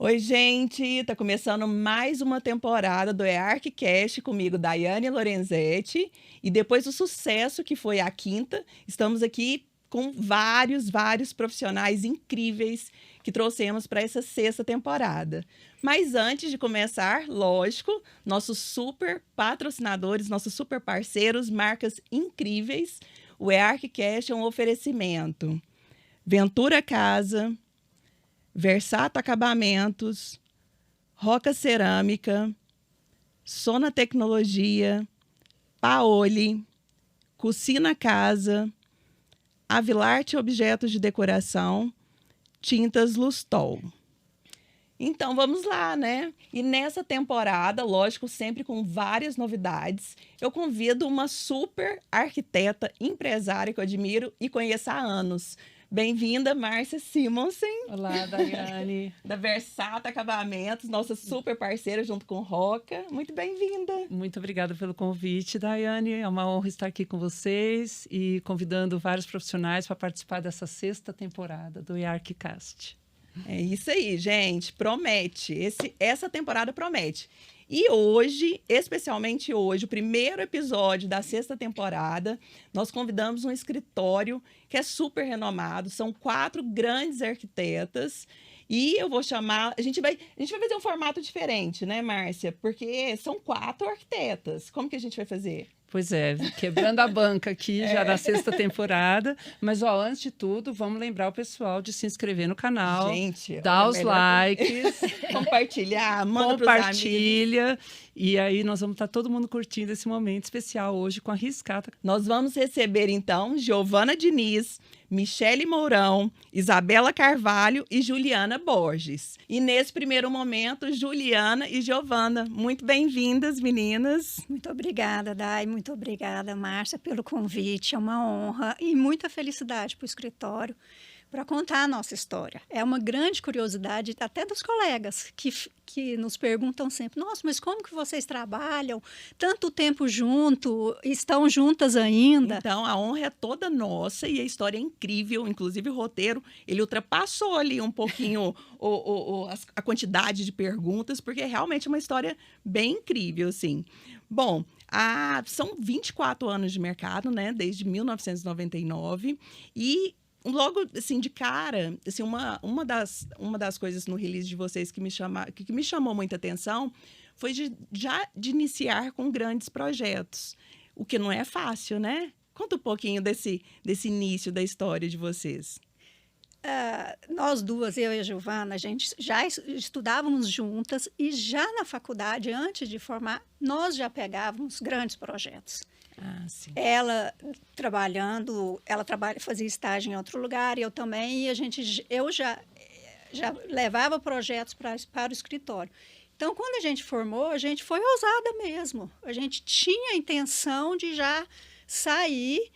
Oi, gente! Tá começando mais uma temporada do EARCcast comigo, Daiane Lorenzetti. E depois do sucesso que foi a quinta, estamos aqui com vários profissionais incríveis que trouxemos para essa sexta temporada. Mas antes de começar, lógico, nossos super patrocinadores, nossos super parceiros, marcas incríveis. O EARCcast é um oferecimento. Ventura Casa, Versato Acabamentos, Roca Cerâmica, Sona Tecnologia, Paoli, Cucina Casa, Avilarte Objetos de Decoração, Tintas Lustol. Então, vamos lá, né? E nessa temporada, lógico, sempre com várias novidades, eu convido uma super arquiteta, empresária que eu admiro e conheço há anos. Bem-vinda, Márcia Simonsen. Olá, Daiane. Da Versato Acabamentos, nossa super parceira junto com Roca. Muito bem-vinda. Muito obrigada pelo convite, Daiane. É uma honra estar aqui com vocês e convidando vários profissionais para participar dessa sexta temporada do EARCcast. É isso aí, gente. Promete. Essa temporada promete. E hoje, especialmente hoje, o primeiro episódio da sexta temporada, nós convidamos um escritório que é super renomado. São 4 grandes arquitetas. E eu vou chamar... A gente vai fazer um formato diferente, né, Márcia? Porque são 4 arquitetas. Como que a gente vai fazer? Pois é, quebrando a banca aqui já na sexta temporada. Mas, antes de tudo, vamos lembrar o pessoal de se inscrever no canal, Gente, dar os likes, compartilhar, manda pros amigos. compartilha. E aí nós vamos estar todo mundo curtindo esse momento especial hoje com a Riscata. Nós vamos receber, então, Giovana Diniz, Michele Mourão, Isabela Carvalho e Juliana Borges. E nesse primeiro momento, Juliana e Giovana. Muito bem-vindas, meninas. Muito obrigada, Dai. Muito obrigada, Márcia, pelo convite. É uma honra e muita felicidade para o escritório para contar a nossa história. É uma grande curiosidade até dos colegas que nos perguntam sempre: nossa, mas como que vocês trabalham tanto tempo junto, estão juntas ainda? Então, a honra é toda nossa e a história é incrível. Inclusive, o roteiro, ele ultrapassou ali um pouquinho a quantidade de perguntas, porque é realmente uma história bem incrível, assim. Bom, são 24 anos de mercado, né? Desde 1999. E logo, assim, de cara, assim, uma das coisas no release de vocês que me chamou muita atenção foi de iniciar com grandes projetos, o que não é fácil, né? Conta um pouquinho desse início da história de vocês. Nós duas, eu e a Giovana, a gente já estudávamos juntas e já na faculdade, antes de formar, nós já pegávamos grandes projetos. Sim. Ela fazia estágio em outro lugar, e eu também, e eu já levava projetos para o escritório. Então, quando a gente formou, a gente foi ousada mesmo. A gente tinha a intenção de já sair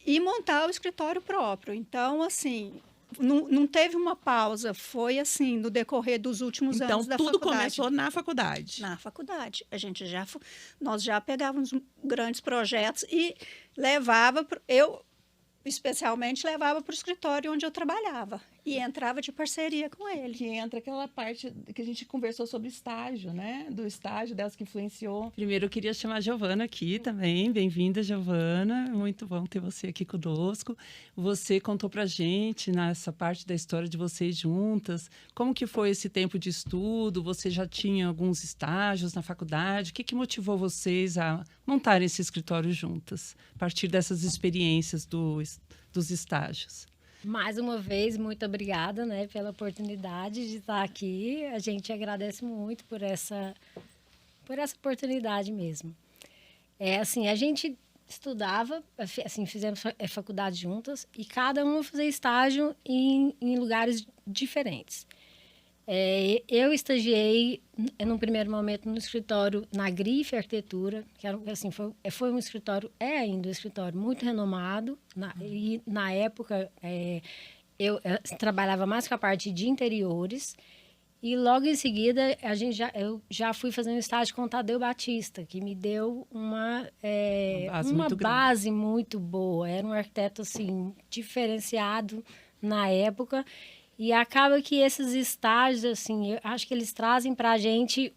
e montar o escritório próprio. Então, assim, não teve uma pausa, foi assim, no decorrer dos últimos anos da faculdade. Então, tudo começou na faculdade? Na faculdade. Nós já pegávamos grandes projetos e especialmente levava para o escritório onde eu trabalhava e entrava de parceria com ele. Que entra aquela parte que a gente conversou sobre estágio, né? Do estágio delas que influenciou. Primeiro, eu queria chamar a Giovana aqui também. Bem-vinda, Giovana. Muito bom ter você aqui conosco. Você contou pra gente, nessa parte da história de vocês juntas, como que foi esse tempo de estudo? Você já tinha alguns estágios na faculdade? O que motivou vocês a montarem esse escritório juntas, a partir dessas experiências dos estágios? Mais uma vez, muito obrigada, né, pela oportunidade de estar aqui. A gente agradece muito por essa oportunidade mesmo. Assim, a gente estudava, assim, fizemos faculdade juntas e cada uma fazia estágio em lugares diferentes. Eu estagiei, num primeiro momento, no escritório na Grife Arquitetura, que era, assim, foi um escritório, ainda um escritório muito renomado, e na época eu trabalhava mais com a parte de interiores, e logo em seguida eu já fui fazer um estágio com o Tadeu Batista, que me deu uma base muito boa. Era um arquiteto assim, diferenciado na época. E acaba que esses estágios, assim, eu acho que eles trazem para a gente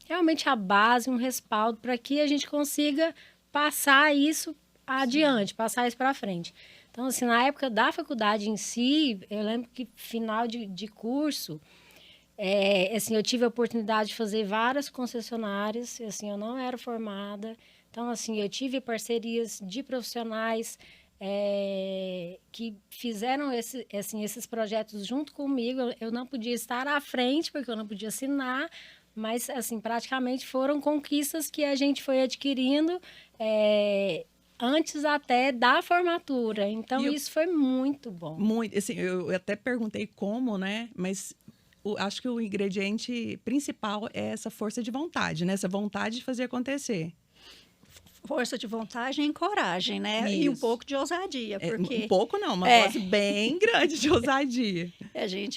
realmente a base, um respaldo para que a gente consiga passar isso adiante, passar isso para frente. Então, assim, na época da faculdade em si, eu lembro que final de curso, assim, eu tive a oportunidade de fazer várias concessionárias, assim, eu não era formada. Então, assim, eu tive parcerias de profissionais que fizeram esses projetos junto comigo. Eu não podia estar à frente, porque eu não podia assinar, mas, assim, praticamente foram conquistas que a gente foi adquirindo antes até da formatura. Então, isso foi muito bom. Muito, assim, eu até perguntei como, né? Mas acho que o ingrediente principal é essa força de vontade, né? Essa vontade de fazer acontecer. Força de vontade e coragem, né? Isso. E um pouco de ousadia, porque... Um pouco não, uma dose bem grande de ousadia.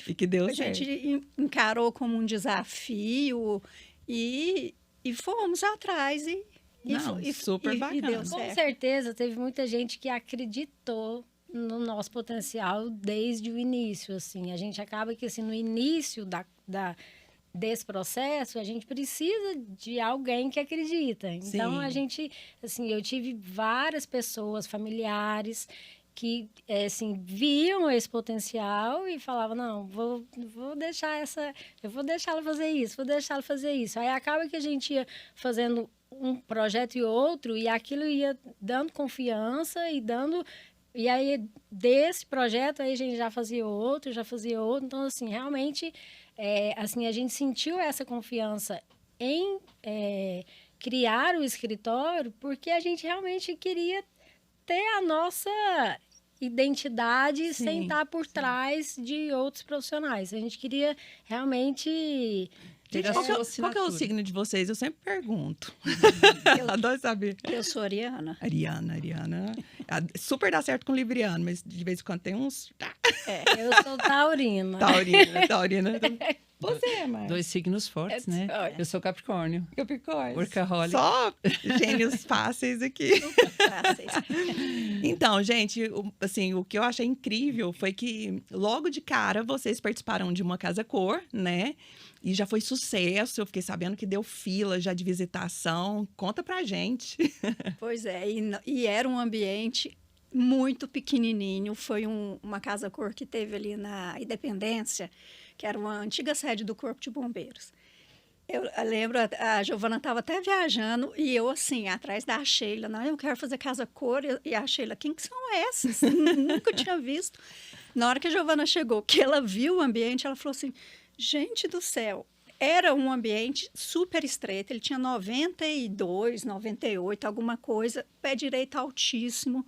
E que deu a certo. gente encarou como um desafio e fomos atrás super bacana. E deu Com certo. certeza, teve muita gente que acreditou no nosso potencial desde o início, assim. A gente acaba que, assim, no início desse processo, a gente precisa de alguém que acredita. Então, Sim. a gente, assim, eu tive várias pessoas, familiares, que, assim, viam esse potencial e falavam, não, vou deixar eu vou deixar ela fazer isso, vou deixar ela fazer isso. Aí acaba que a gente ia fazendo um projeto e outro, e aquilo ia dando confiança e dando... E aí, desse projeto, aí a gente já fazia outro. Então, assim, realmente, assim, a gente sentiu essa confiança em criar o escritório, porque a gente realmente queria ter a nossa identidade sem estar por trás de outros profissionais. A gente queria realmente... Gente, qual que é o signo de vocês? Eu sempre pergunto. Adoro saber. Eu sou ariana. Ariana. Super dá certo com libriano, mas de vez em quando tem uns... Eu sou taurina. Taurina. Você, Mar? 2 signos fortes, né? Eu sou Capricórnio. Workaholic. Só gênios fáceis aqui. Fáceis. Então, gente, assim, o que eu achei incrível foi que logo de cara vocês participaram de uma casa cor, né? E já foi sucesso. Eu fiquei sabendo que deu fila já de visitação. Conta pra gente. Pois é, e era um ambiente muito pequenininho. Foi uma casa cor que teve ali na Independência, que era uma antiga sede do Corpo de Bombeiros. Eu lembro, a Giovana estava até viajando e eu, assim, atrás da Sheila. Não, eu quero fazer casa cor. E a Sheila, quem que são essas? Nunca tinha visto. Na hora que a Giovana chegou, que ela viu o ambiente, ela falou assim, gente do céu, era um ambiente super estreito. Ele tinha 92, 98, alguma coisa, pé direito altíssimo.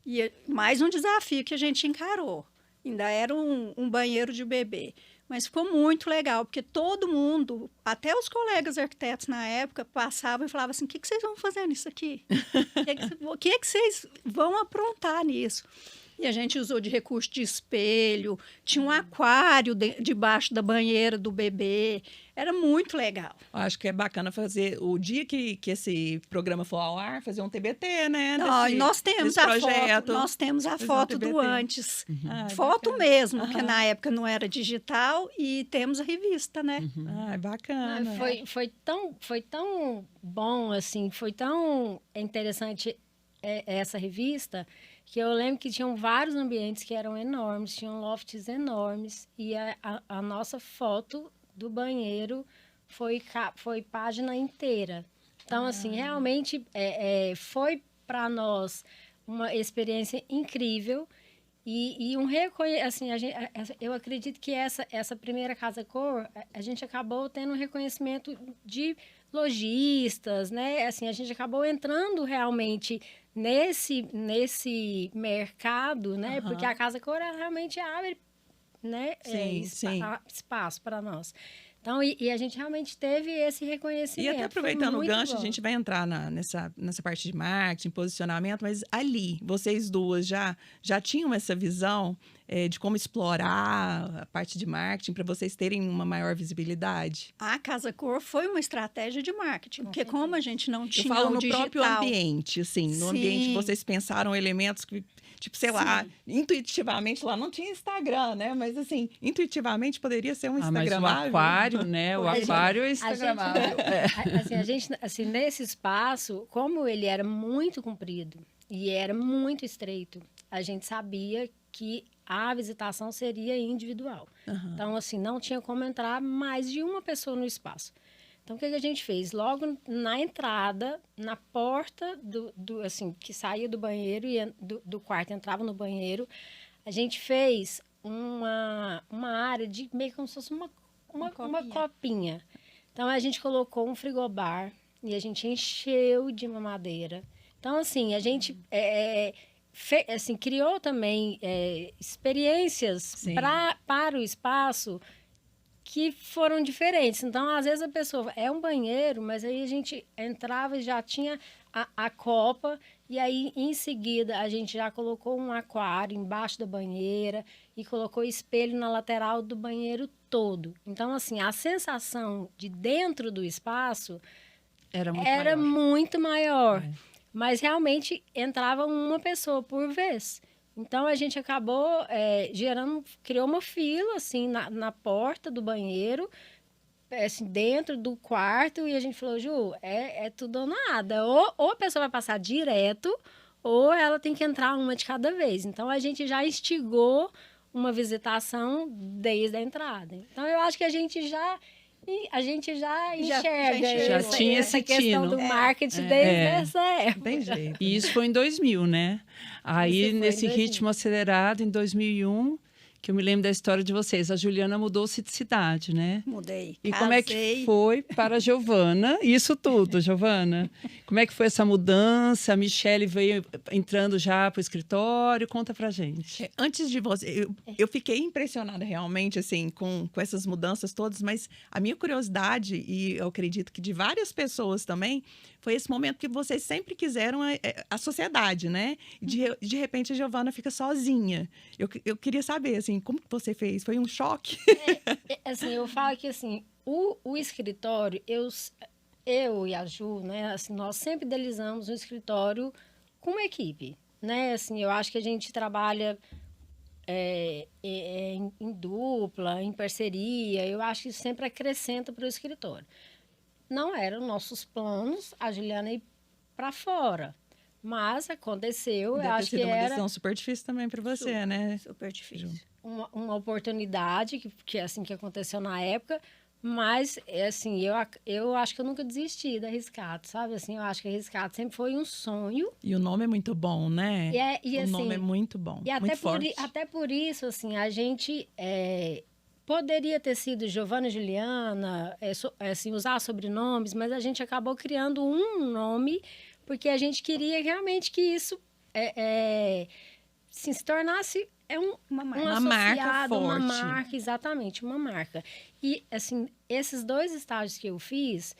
E mais um desafio que a gente encarou. Ainda era um banheiro de bebê. Mas ficou muito legal, porque todo mundo, até os colegas arquitetos na época, passavam e falavam assim, o que vocês vão fazer nisso aqui? O que vocês vão aprontar nisso? E a gente usou de recurso de espelho, tinha um aquário debaixo da banheira do bebê. Era muito legal. Acho que é bacana fazer, o dia que esse programa for ao ar, fazer um TBT, né? Nós temos a foto, nós temos a foto do antes. Foto bacana. Mesmo, que na época não era digital, e temos a revista, né? Bacana. Foi tão bom, assim, foi tão interessante essa revista, que eu lembro que tinham vários ambientes que eram enormes, tinham lofts enormes, e a nossa foto do banheiro foi página inteira. Então, assim, realmente foi para nós uma experiência incrível e um assim, eu acredito que essa primeira Casa Cor, a gente acabou tendo um reconhecimento de lojistas, né? Assim, a gente acabou entrando realmente nesse mercado, né? Porque a Casa Cor realmente abre, né? Espaço para nós. Então, e a gente realmente teve esse reconhecimento. E até aproveitando o gancho, a gente vai entrar nessa parte de marketing, posicionamento, mas ali, vocês duas já tinham essa visão de como explorar a parte de marketing para vocês terem uma maior visibilidade? A Casa Cor foi uma estratégia de marketing, porque como a gente não Eu tinha falo o no digital, próprio ambiente, assim, no ambiente Sim. vocês pensaram elementos que, tipo, sei lá, intuitivamente lá não tinha Instagram, né? Mas assim, intuitivamente poderia ser um Mas o instagramável. aquário, né? O A gente- aquário é A instagramável. gente, assim, nesse espaço, como ele era muito comprido e era muito estreito, a gente sabia que a visitação seria individual. Aham. Então, assim, não tinha como entrar mais de uma pessoa no espaço. Então, o que a gente fez? Logo na entrada, na porta assim, que saía do banheiro e do quarto entrava no banheiro, a gente fez uma área de meio como se fosse uma copinha. Então, a gente colocou um frigobar e a gente encheu de mamadeira. Então, assim, a gente assim, criou também experiências Sim. para o espaço que foram diferentes. Então, às vezes a pessoa é um banheiro, mas aí a gente entrava e já tinha a copa, e aí em seguida a gente já colocou um aquário embaixo da banheira e colocou espelho na lateral do banheiro todo. Então, assim, a sensação de dentro do espaço Era muito era maior. muito maior. É. Mas realmente entrava uma pessoa por vez. Então a gente acabou criou uma fila assim na porta do banheiro, assim, dentro do quarto, e a gente falou, Ju, é tudo ou nada. Ou a pessoa vai passar direto, ou ela tem que entrar uma de cada vez. Então a gente já instigou uma visitação desde a entrada. Então eu acho que a gente já enxerga Já tinha essa esse questão tino. do marketing desde essa época. Tem jeito. E isso foi em 2000, né? Aí, Isso foi em nesse 2000. ritmo acelerado, em 2001, que eu me lembro da história de vocês, a Juliana mudou-se de cidade, né? Mudei. E como é que Casei. foi para a Giovana? Isso tudo, Giovana. Como é que foi essa mudança? A Michele veio entrando já para o escritório? Conta pra gente. Antes de você, eu fiquei impressionada realmente, assim, com essas mudanças todas, mas a minha curiosidade, e eu acredito que de várias pessoas também, foi esse momento que vocês sempre quiseram a sociedade, né? E de repente a Giovana fica sozinha. Eu queria saber, assim, como que você fez? Foi um choque? Assim, eu falo que assim, o escritório, eu e a Ju, né, assim, nós sempre idealizamos um escritório com uma equipe, né? Assim, eu acho que a gente trabalha em dupla, em parceria, eu acho que isso sempre acrescenta para o escritório. Não eram nossos planos a Juliana ir para fora, mas aconteceu, eu Deve ter acho que sido uma era decisão super difícil também para você, né? Super difícil. uma oportunidade que assim que aconteceu na época, mas assim eu acho que eu nunca desisti da Riscato, sabe? Assim, eu acho que a Riscato sempre foi um sonho E o nome é muito bom, né? e O assim, nome é muito bom, e muito forte. até por isso assim a gente poderia ter sido Giovana e Juliana, assim, usar sobrenomes, mas a gente acabou criando um nome porque a gente queria realmente que isso se tornasse Uma um marca. Uma marca associado, uma forte. marca, exatamente, uma marca. E, assim, esses 2 estágios que eu fiz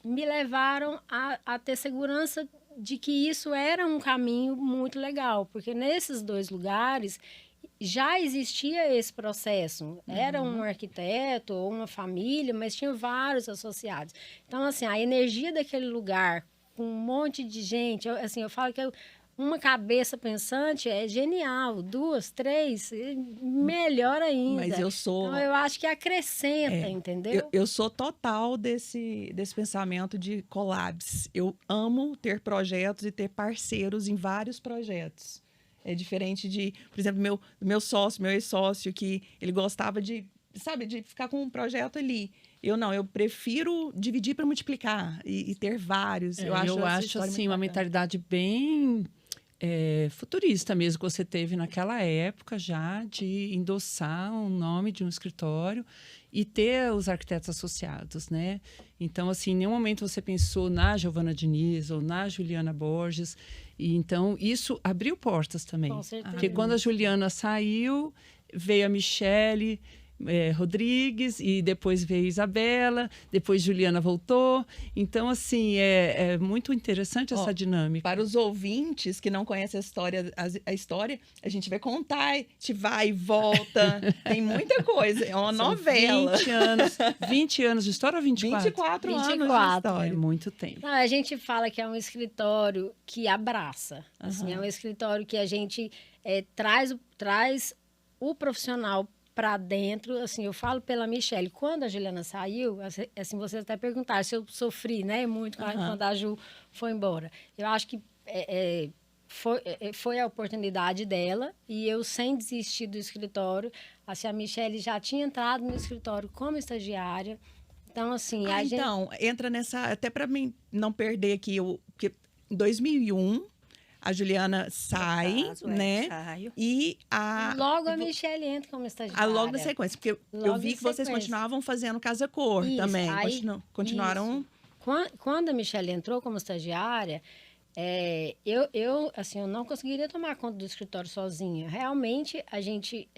me levaram a ter segurança de que isso era um caminho muito legal, porque nesses 2 lugares já existia esse processo. Era um arquiteto ou uma família, mas tinha vários associados. Então, assim, a energia daquele lugar, com um monte de gente, eu falo que uma cabeça pensante é genial, 2, 3, melhor ainda. Mas eu sou... Então, eu acho que acrescenta, entendeu? Eu sou total desse pensamento de collabs. Eu amo ter projetos e ter parceiros em vários projetos. É diferente de, por exemplo, meu sócio, meu ex-sócio, que ele gostava de, sabe, de ficar com um projeto ali. Eu não, eu prefiro dividir para multiplicar e ter vários. Eu acho assim, muito uma bacana. mentalidade bem futurista mesmo que você teve naquela época já de endossar um nome de um escritório e ter os arquitetos associados, né? Então, assim, em nenhum momento você pensou na Giovana Diniz ou na Juliana Borges. E, então, isso abriu portas também. Com certeza. Porque quando a Juliana saiu, veio a Michele, Rodrigues, e depois veio Isabela, depois Juliana voltou. Então, assim, é muito interessante essa dinâmica. Para os ouvintes que não conhecem a história, a gente vai contar, a gente vai e volta. Tem muita coisa, é uma São novela. 20 anos de história ou 24? 24 anos de 24. É história. muito tempo. Não, a gente fala que é um escritório que abraça. Assim, é um escritório que a gente traz o profissional para dentro. Assim, eu falo pela Michelle, quando a Juliana saiu, assim, vocês até perguntaram se eu sofri, né, muito quando a Ju foi embora. Eu acho que foi a oportunidade dela, e eu, sem desistir do escritório, assim, a Michelle já tinha entrado no escritório como estagiária. Então, assim, a gente... Então, entra nessa, até para mim não perder aqui, porque em 2001 a Juliana sai, né? Saio. E Logo a Michelle entra como estagiária. logo na sequência, porque eu Logo vi em que vocês sequência. continuavam fazendo Casa Cor Isso, também. aí- Continuaram. Isso. Quando a Michelle entrou como estagiária, assim, eu não conseguiria tomar conta do escritório sozinha. Realmente, a gente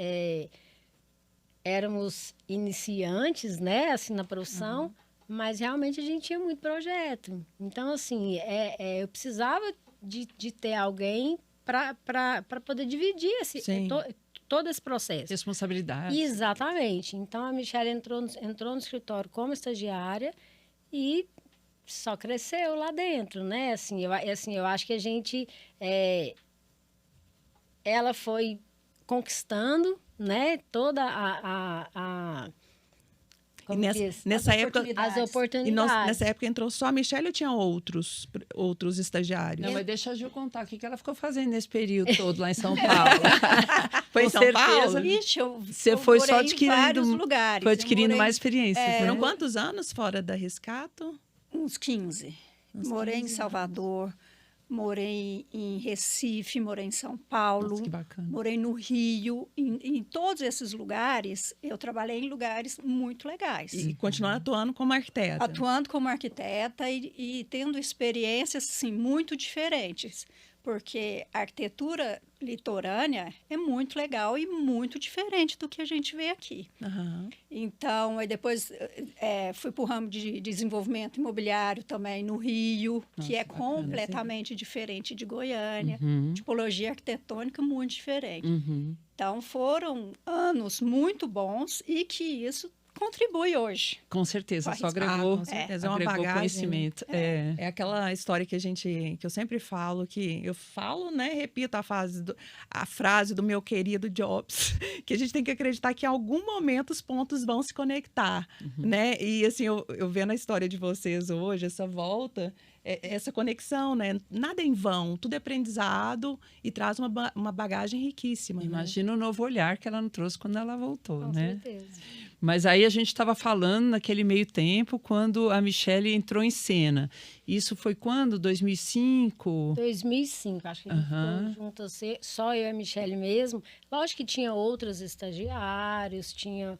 éramos iniciantes, né, assim, na profissão, mas realmente a gente tinha muito projeto. Então, assim, eu precisava de ter alguém para poder dividir Sim. todo esse processo. Responsabilidade. Exatamente. Então, a Michelle entrou no escritório como estagiária e só cresceu lá dentro, né? Assim, eu acho que a gente... ela foi conquistando, né? Toda E como diz? nessa época. As E oportunidades. nessa época entrou só a Michelle ou tinha outros estagiários? Não, mas deixa a Ju contar o que ela ficou fazendo nesse período todo lá em São Paulo. Foi em Com São certeza. Paulo? Ixi, Você eu foi só morei em adquirindo, vários lugares. foi Eu adquirindo morei mais experiências. Foram né? quantos anos fora da Riscato? uns 15. Morei em Salvador, morei em Recife, morei em São Paulo, Nossa, que bacana. morei no Rio. Em todos esses lugares, eu trabalhei em lugares muito legais. E continuando atuando como arquiteta. Atuando como arquiteta e tendo experiências assim, muito diferentes. Porque a arquitetura litorânea é muito legal e muito diferente do que a gente vê aqui. Aham. Então, aí depois fui para o ramo de desenvolvimento imobiliário também no Rio, Nossa, que é bacana, completamente diferente de Goiânia. Uhum, Tipologia arquitetônica muito diferente. uhum. Então, foram anos muito bons e que isso contribui hoje. Com certeza, só Vai- agregou, com certeza, é uma agregou bagagem. conhecimento. É aquela história que eu sempre falo, que eu falo, né, repito a frase do meu querido Jobs, que a gente tem que acreditar que em algum momento os pontos vão se conectar, né? E assim, eu vendo a história de vocês hoje, essa volta, essa conexão, né? Nada é em vão, tudo é aprendizado e traz uma bagagem riquíssima, né? Imagina o novo olhar que ela não trouxe quando ela voltou, Com né? certeza. Mas aí a gente estava falando naquele meio tempo, quando a Michelle entrou em cena. Isso foi quando? 2005? 2005, acho que a gente Aham. ficou juntas, só eu e a Michelle mesmo. Lógico que tinha outros estagiários, tinha,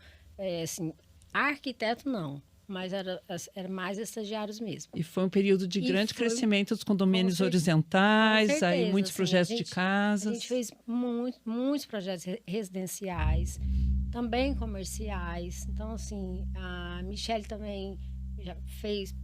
assim, arquiteto não, mas era mais estagiários mesmo. E foi um período de E grande foi- crescimento dos condomínios com horizontais, certeza, aí muitos assim, projetos a de gente- casas. A gente fez muitos projetos residenciais, também comerciais. Então, assim, a Michelle também já fez...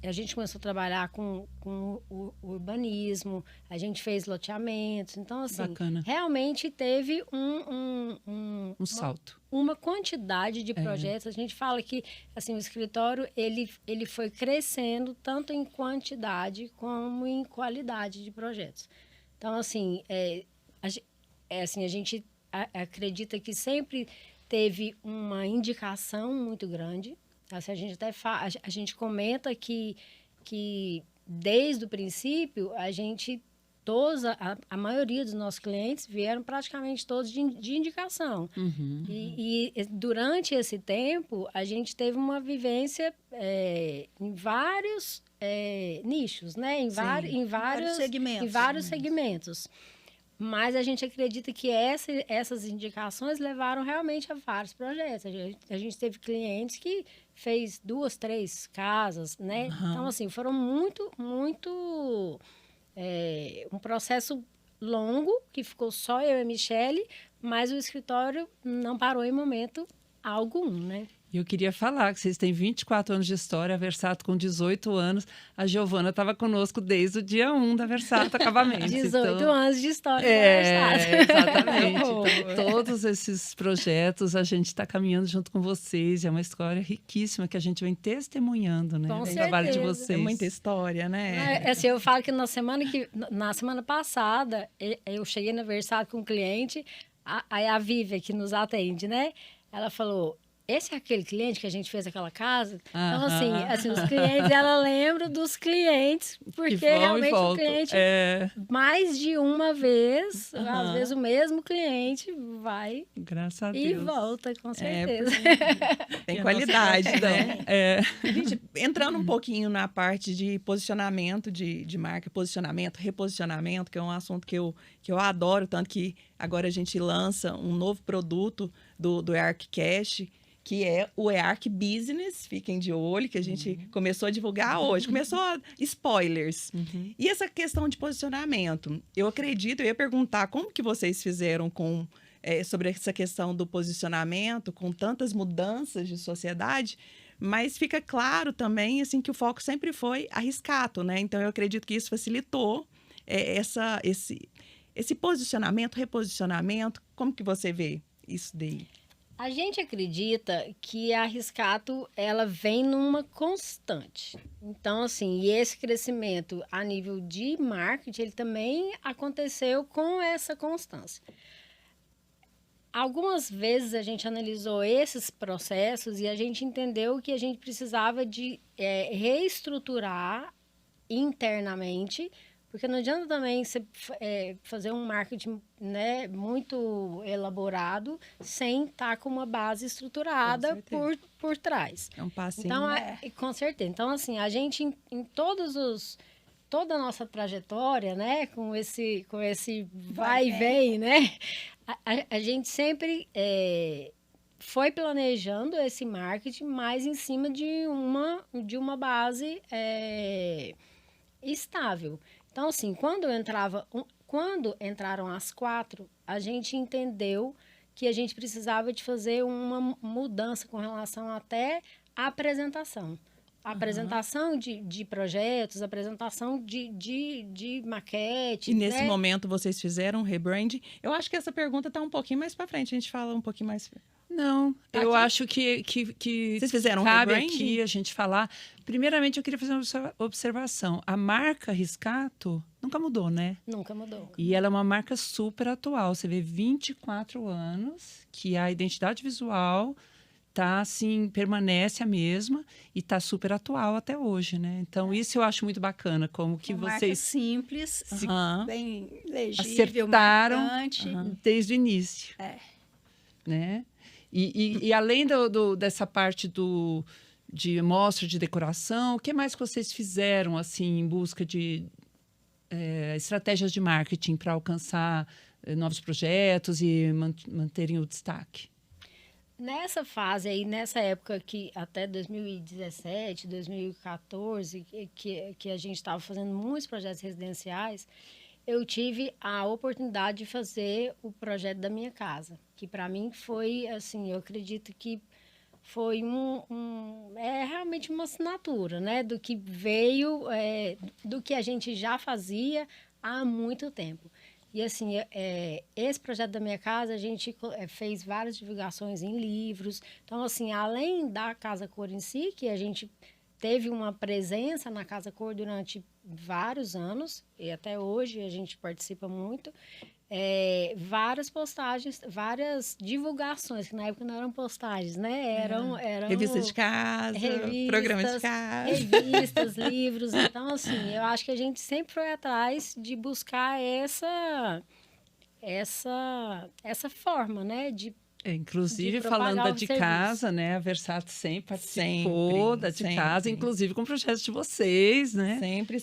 A gente começou a trabalhar com o urbanismo, a gente fez loteamentos. Então, assim, Bacana. realmente teve Um salto. uma quantidade de projetos. A gente fala que assim, o escritório ele foi crescendo tanto em quantidade como em qualidade de projetos. Então, assim, a gente acredita que sempre teve uma indicação muito grande. Assim, a gente até a gente comenta que desde o princípio a gente a maioria dos nossos clientes vieram praticamente todos de indicação. Uhum. E durante esse tempo, a gente teve uma vivência em vários nichos, né? Em vários segmentos. Em vários segmentos. Mas a gente acredita que essas indicações levaram realmente a vários projetos. A gente teve clientes que fez 2, 3 casas, né? Então, assim, foram muito um processo longo, que ficou só eu e a Michelle, mas o escritório não parou em momento algum, né? E eu queria falar que vocês têm 24 anos de história, a Versato com 18 anos. A Giovana estava conosco desde o dia 1 da Versato Acabamentos. 18 anos de história da Versato. Exatamente. Então, todos esses projetos a gente está caminhando junto com vocês. É uma história riquíssima que a gente vem testemunhando, né? Com O trabalho de certeza. vocês. É muita história, né? Assim, eu falo que na semana passada, eu cheguei na Versato com um cliente, aí a Vivian, que nos atende, né? Ela falou: esse é aquele cliente que a gente fez aquela casa? Então, assim, os clientes, ela lembra dos clientes, porque realmente o cliente, mais de uma vez, às vezes o mesmo cliente vai Graças a e Deus. volta, com certeza. Tem qualidade, né? É. Gente, entrando um pouquinho na parte de posicionamento de marca, posicionamento, reposicionamento, que é um assunto que eu adoro, tanto que agora a gente lança um novo produto do EARC Cash, que é o EARC Business, fiquem de olho, que a gente começou a divulgar hoje. Começou spoilers. E essa questão de posicionamento, eu ia perguntar como que vocês fizeram sobre essa questão do posicionamento, com tantas mudanças de sociedade, mas fica claro também assim, que o foco sempre foi arriscado, né? Então, eu acredito que isso facilitou esse posicionamento, reposicionamento. Como que você vê isso daí? A gente acredita que a Riscato, ela vem numa constante. Então, assim, e esse crescimento a nível de marketing, ele também aconteceu com essa constância. Algumas vezes a gente analisou esses processos e a gente entendeu que a gente precisava de reestruturar internamente, porque não adianta também você fazer um marketing, né, muito elaborado sem estar com uma base estruturada por trás. É um passinho. Então, com certeza. Então, assim, a gente em toda a nossa trajetória, né, com esse vai e vem, né, a gente sempre foi planejando esse marketing mais em cima de uma base estável. Então, assim, quando entraram as 4, a gente entendeu que a gente precisava de fazer uma mudança com relação até à apresentação. A apresentação de projetos, apresentação de maquete. E nesse momento vocês fizeram um rebranding? Eu acho que essa pergunta está um pouquinho mais para frente. A gente fala um pouquinho mais... Não, eu acho que vocês fizeram cabe rebranding? Aqui a gente falar. Primeiramente, eu queria fazer uma observação. A marca Riscato nunca mudou, né? Nunca mudou. E ela é uma marca super atual. Você vê 24 anos que a identidade visual tá assim, permanece a mesma e tá super atual até hoje, né? Então, isso eu acho muito bacana, como que uma vocês marca simples, bem legível, acertaram marcante. desde o início. Né? E além dessa parte de mostra de decoração, o que mais que vocês fizeram assim em busca de estratégias de marketing para alcançar novos projetos e manterem o destaque? Nessa fase aí, nessa época que até 2017, 2014, que a gente estava fazendo muitos projetos residenciais, eu tive a oportunidade de fazer o projeto da minha casa, que para mim foi, assim, eu acredito que foi realmente uma assinatura, né, do que veio, do que a gente já fazia há muito tempo. E, assim, esse projeto da minha casa, a gente fez várias divulgações em livros. Então, assim, além da Casa Cor em si, que a gente teve uma presença na Casa Cor durante vários anos, e até hoje a gente participa muito, várias postagens, várias divulgações, que na época não eram postagens, né? Eram revistas de casa, programas de casa. Revistas, livros. Então, assim, eu acho que a gente sempre foi atrás de buscar essa forma, né? Inclusive, falando da de casa, né? A Versato sempre participou da de casa, inclusive com projetos de vocês, né? Sempre.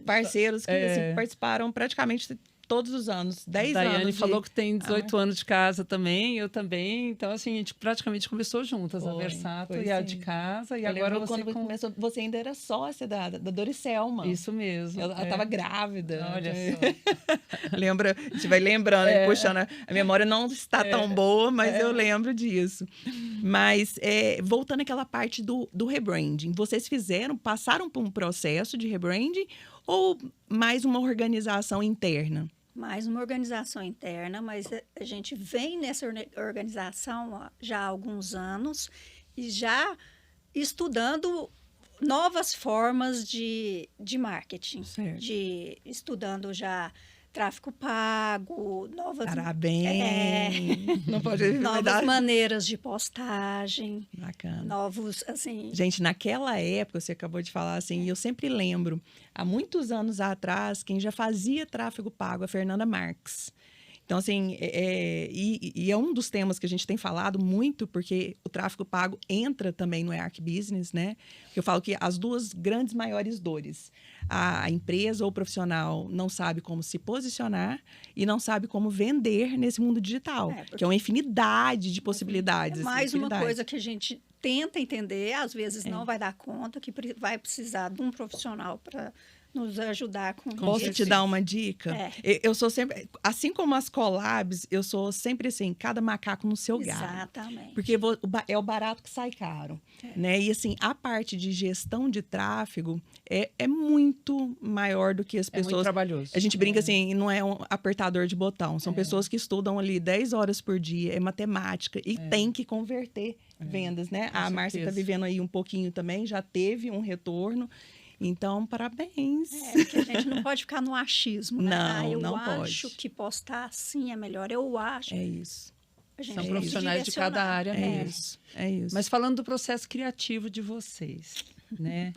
Parceiros que assim, participaram praticamente todos os anos, 10 A Daiane anos. falou que tem 18 anos de casa também, eu também. Então, assim, a gente praticamente começou juntas, a Foi, Versato foi e a sim. de casa. E Eu agora lembro você quando com... começou, você ainda era sócia da Doricelma. Isso mesmo. Ela estava grávida. Olha só. Lembra, a gente vai lembrando, puxando. A memória não está tão boa, mas eu lembro disso. Mas, voltando àquela parte do rebranding, vocês passaram por um processo de rebranding ou mais uma organização interna? Mais uma organização interna, mas a gente vem nessa organização já há alguns anos e já estudando novas formas de marketing. Certo. Estudando já tráfego pago, Parabéns! Não pode novas maneiras de postagem, Bacana. novos, assim... Gente, naquela época, você acabou de falar assim, e eu sempre lembro, há muitos anos atrás, quem já fazia tráfego pago, a Fernanda Marques. Então, assim, e é um dos temas que a gente tem falado muito, porque o tráfego pago entra também no EARC Business, né? Eu falo que as duas grandes maiores dores, a empresa ou o profissional não sabe como se posicionar e não sabe como vender nesse mundo digital, que é uma infinidade de possibilidades. É mais assim, uma coisa que a gente tenta entender, às vezes não vai dar conta, que vai precisar de um profissional para nos ajudar com isso. Posso te dar uma dica? Eu sou sempre, assim como as collabs, eu sou sempre assim, cada macaco no seu galho. Exatamente. Porque é o barato que sai caro, né? E assim, a parte de gestão de tráfego é muito maior do que as pessoas... É muito trabalhoso. A gente brinca assim, não é um apertador de botão. São pessoas que estudam ali 10 horas por dia, é matemática e tem que converter vendas, né? A Márcia está vivendo aí um pouquinho também, já teve um retorno. Então, parabéns. Porque a gente não pode ficar no achismo, né? Não, não pode. Eu acho pode. que postar assim é melhor. Eu acho. É isso. A gente São tem que profissionais de cada direcionar. área É mesmo. isso. É isso. Mas falando do processo criativo de vocês, né?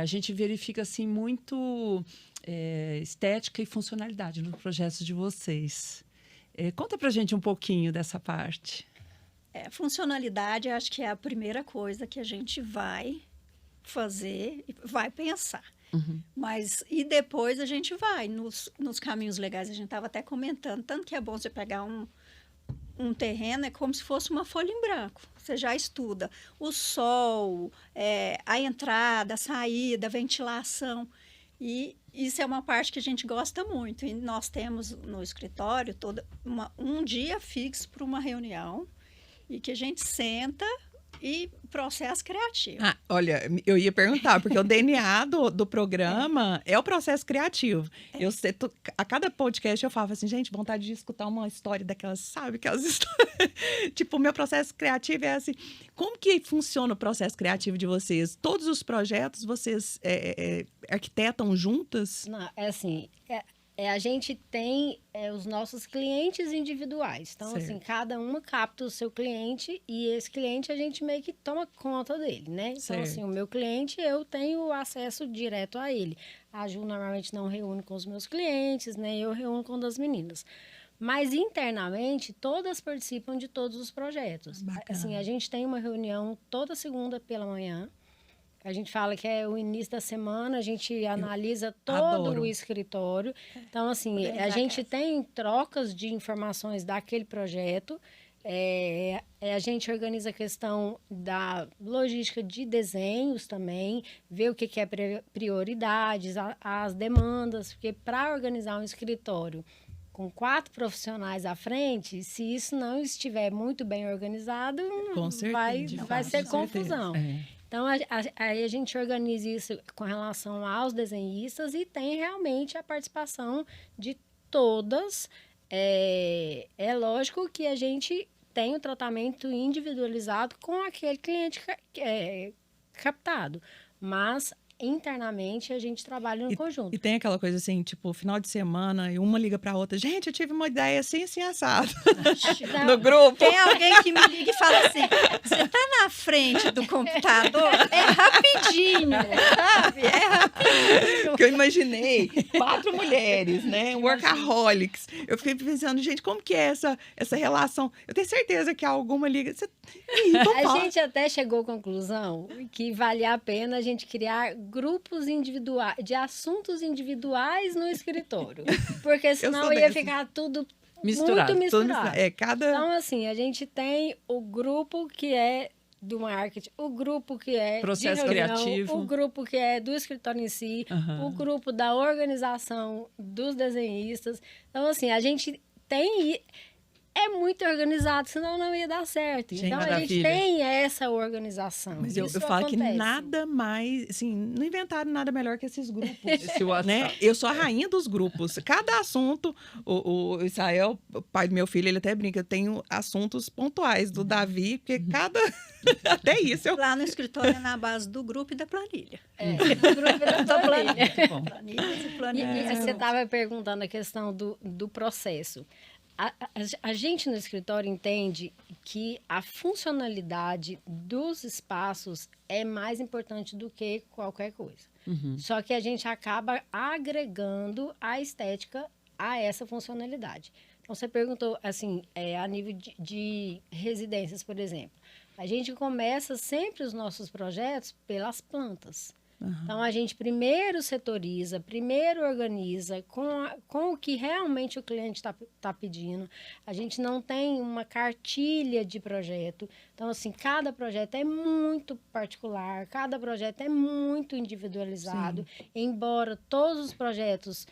A gente verifica, assim, muito estética e funcionalidade nos projetos de vocês. Conta pra gente um pouquinho dessa parte. Funcionalidade, acho que é a primeira coisa que a gente vai fazer e vai pensar. Mas, e depois a gente vai nos caminhos legais. A gente estava até comentando, tanto que é bom você pegar um terreno, é como se fosse uma folha em branco. Você já estuda o sol, a entrada, a saída, a ventilação. E isso é uma parte que a gente gosta muito. E nós temos no escritório um dia fixo para uma reunião e que a gente senta e processo criativo. Olha, eu ia perguntar, porque o DNA do programa é o processo criativo. A cada podcast eu falo assim, gente, vontade de escutar uma história daquelas, sabe? Aquelas histórias. Tipo, o meu processo criativo é assim. Como que funciona o processo criativo de vocês? Todos os projetos vocês arquitetam juntas? Não, é assim, a gente tem os nossos clientes individuais. Então, Certo. assim, cada uma capta o seu cliente e esse cliente a gente meio que toma conta dele, né? Então, Certo. assim, o meu cliente, eu tenho acesso direto a ele. A Ju normalmente não reúne com os meus clientes, né? Eu reúno com das meninas. Mas, internamente, todas participam de todos os projetos. Bacana. Assim, a gente tem uma reunião toda segunda pela manhã. A gente fala que é o início da semana, a gente analisa todo adoro. o escritório. Então, assim, Organizar a a gente casa. tem trocas de informações daquele projeto. A gente organiza a questão da logística de desenhos também, ver o que é prioridades, as demandas, porque para organizar um escritório com 4 profissionais à frente, se isso não estiver muito bem organizado, Com certeza, vai de ser fato, com certeza. confusão. Então, aí a gente organiza isso com relação aos desenhistas e tem realmente a participação de todas. É lógico que a gente tem o tratamento individualizado com aquele cliente captado, mas internamente a gente trabalha no conjunto. E tem aquela coisa assim, tipo, final de semana, e uma liga pra outra. Gente, eu tive uma ideia assim, assim, assado. Então, No grupo. Tem alguém que me liga e fala assim, você tá na frente do computador? É rapidinho, sabe? É rapidinho. Porque eu imaginei 4 mulheres, né? Workaholics. Eu fiquei pensando, gente, como que é essa relação? Eu tenho certeza que alguma liga... Ih, vamos a falar. gente até chegou à conclusão que valia a pena a gente criar grupos individuais, de assuntos individuais no escritório. Porque senão sou ia dessa. ficar tudo Misturado. muito Tudo misturado. cada... Então, assim, a gente tem o grupo que é do marketing, o grupo que é Processo de reunião, criativo. o grupo que é do escritório em si, Aham. o grupo da organização dos desenhistas. Então, assim, a gente tem... É muito organizado, senão não ia dar certo. Gente, Então, a gente maravilha. tem essa organização. Mas eu Isso falo que acontece. nada mais, assim, não inventaram nada melhor que esses grupos. Esse WhatsApp. Né? Eu sou a rainha dos grupos. Cada assunto, o Israel, o pai do meu filho, ele até brinca, eu tenho assuntos pontuais do Davi, porque cada... Até isso eu... Lá no escritório é na base do grupo e da planilha. É, o grupo da planilha. Muito bom. Planilhas e E planilhas. você estava perguntando a questão do processo. A gente no escritório entende que a funcionalidade dos espaços é mais importante do que qualquer coisa. Uhum. Só que a gente acaba agregando a estética a essa funcionalidade. Então, você perguntou, assim, a nível de residências, por exemplo. A gente começa sempre os nossos projetos pelas plantas. Então, a gente primeiro setoriza, primeiro organiza com o que realmente o cliente está pedindo. A gente não tem uma cartilha de projeto. Então, assim, cada projeto é muito particular, cada projeto é muito individualizado. Embora todos os projetos,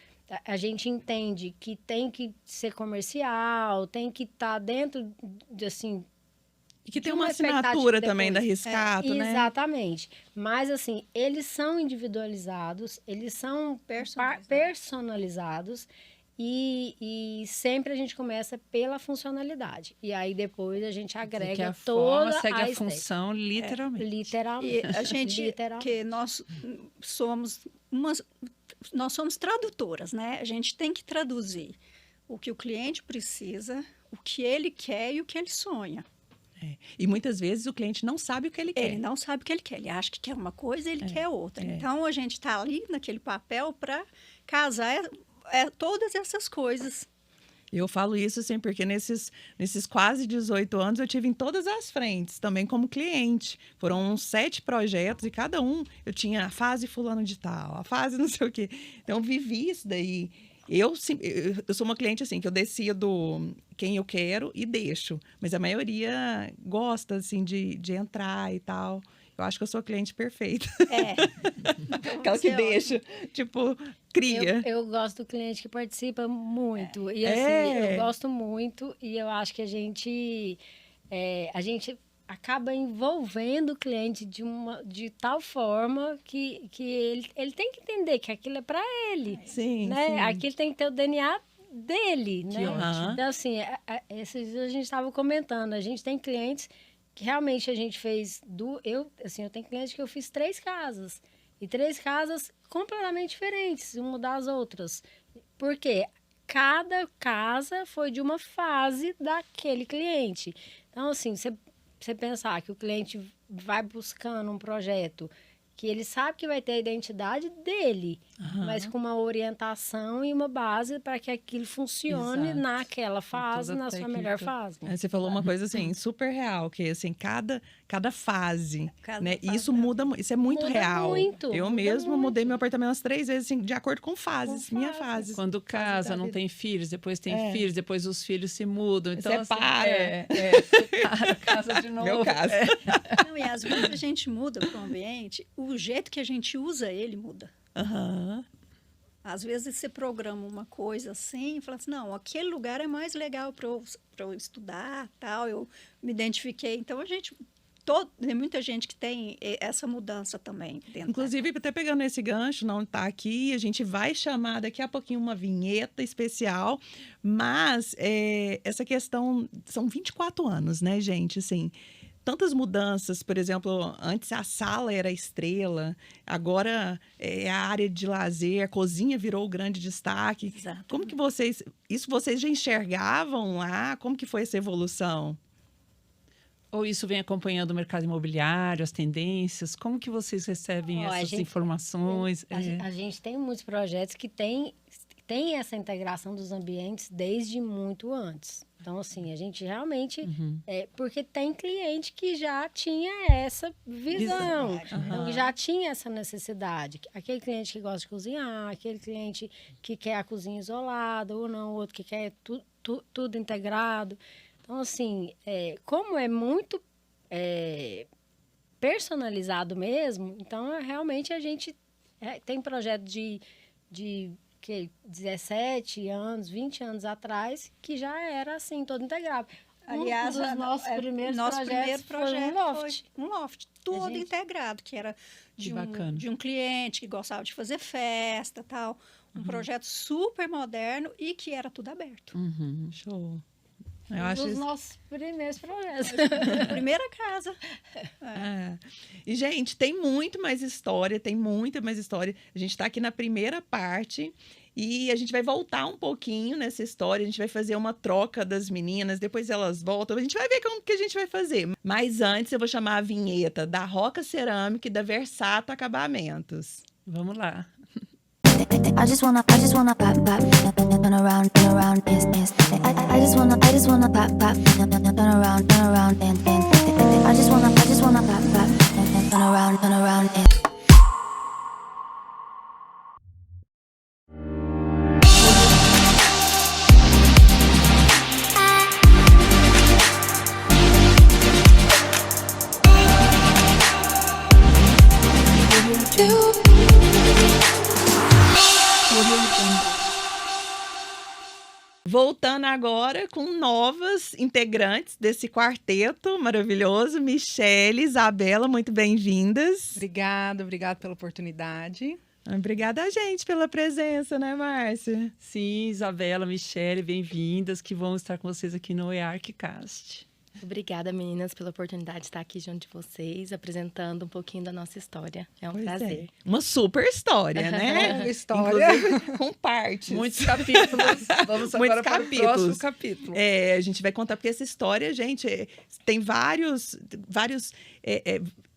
a gente entende que tem que ser comercial, tem que estar dentro, assim... E que tem de uma expectativa assinatura também da depois. Riscato, né? Exatamente. Mas, assim, eles são individualizados, eles são personalizados e sempre a gente começa pela funcionalidade. E aí, depois, a gente Que agrega a toda forma segue a a estética. função, literalmente. Literalmente. E a gente, Literalmente. que nós somos tradutoras, né? A gente tem que traduzir o que o cliente precisa, o que ele quer e o que ele sonha. E muitas vezes o cliente não sabe o que ele quer. Ele não sabe o que ele quer, ele acha que quer uma coisa e ele quer outra. é. Então, a gente está ali naquele papel para casar todas essas coisas. Eu falo isso assim, porque nesses quase 18 anos eu tive em todas as frentes, também como cliente. Foram uns 7 projetos e cada um eu tinha a fase fulano de tal, a fase não sei o quê. Então, eu vivi isso daí. Eu sou uma cliente assim, que eu decido quem eu quero e deixo. Mas a maioria gosta, assim, de entrar e tal. Eu acho que eu sou a cliente perfeita. Aquela que deixa, tipo, cria. Eu gosto do cliente que participa muito. E assim, eu gosto muito e eu acho que a gente acaba envolvendo o cliente de tal forma que ele tem que entender que aquilo é para ele. Sim, Né? sim. Aquilo tem que ter o DNA dele, né? ótimo. Então, assim, esses dias a gente estava comentando, a gente tem clientes que realmente a gente fez eu tenho clientes que eu fiz 3 casas. E 3 casas completamente diferentes, uma das outras. Por quê? Cada casa foi de uma fase daquele cliente. Então, assim, você pensar que o cliente vai buscando um projeto que ele sabe que vai ter a identidade dele, mas com uma orientação e uma base para que aquilo funcione Exato. naquela fase, toda a na sua técnica. melhor fase. Você falou uma coisa assim, super real, que assim, cada fase, Cada né? fase Isso muda, isso é muito Muda real. muito, Eu muda mesmo muito. mudei meu apartamento umas 3 vezes, assim, de acordo com fases, Com minha fases. fase. Quando casa, da não vida. tem filhos, depois tem filhos, depois os filhos se mudam. Então, Separa. separa, casa de novo. Meu caso. Não, e às vezes a gente muda para o ambiente, o jeito que a gente usa ele muda. Aham. Às vezes você programa uma coisa assim e fala assim, não, aquele lugar é mais legal para eu estudar, tal, eu me identifiquei. Então, tem muita gente que tem essa mudança também dentro. Inclusive, até pegando esse gancho, não está aqui, a gente vai chamar daqui a pouquinho uma vinheta especial, mas essa questão, são 24 anos, né, gente, assim, tantas mudanças, por exemplo, antes a sala era a estrela, agora é a área de lazer, a cozinha virou o grande destaque. Exato. Como que vocês já enxergavam lá? Como que foi essa evolução? Ou isso vem acompanhando o mercado imobiliário, as tendências? Como que vocês recebem essas informações? A gente tem muitos projetos que tem essa integração dos ambientes desde muito antes. Então, assim, a gente realmente... porque tem cliente que já tinha essa visão. Então, que já tinha essa necessidade. Aquele cliente que gosta de cozinhar, aquele cliente que quer a cozinha isolada, ou não, outro que quer tudo integrado. Então, assim, como é muito personalizado mesmo, então, realmente, a gente tem projeto de 17 anos, 20 anos atrás, que já era assim, todo integrado. Aliás, um dos nossos primeiros nosso primeiro projeto foi um loft. Foi um loft, todo integrado, que era de um cliente que gostava de fazer festa, tal. Um projeto super moderno e que era tudo aberto. Show. Um dos nossos primeiros projetos. Primeira casa. E, gente, tem muito mais história, tem muita mais história. A gente está aqui na primeira parte e a gente vai voltar um pouquinho nessa história. A gente vai fazer uma troca das meninas, depois elas voltam. A gente vai ver como que a gente vai fazer. Mas antes eu vou chamar a vinheta da Roca Cerâmica e da Versato Acabamentos. Vamos lá. I just wanna turn around, yes, yes. I just wanna turn around, and I just wanna turn around, and Voltando agora com novas integrantes desse quarteto maravilhoso, Michele, Isabela, muito bem-vindas. Obrigada pela oportunidade. Obrigada a gente pela presença, né, Márcia? Sim, Isabela, Michele, bem-vindas, que vão estar com vocês aqui no EARCcast. Obrigada, meninas, pela oportunidade de estar aqui junto de vocês, apresentando um pouquinho da nossa história. É um prazer. Uma super história, né? História. Inclusive, com partes. Muitos capítulos. Vamos agora para o próximo capítulo. A gente vai contar, porque essa história, gente, tem vários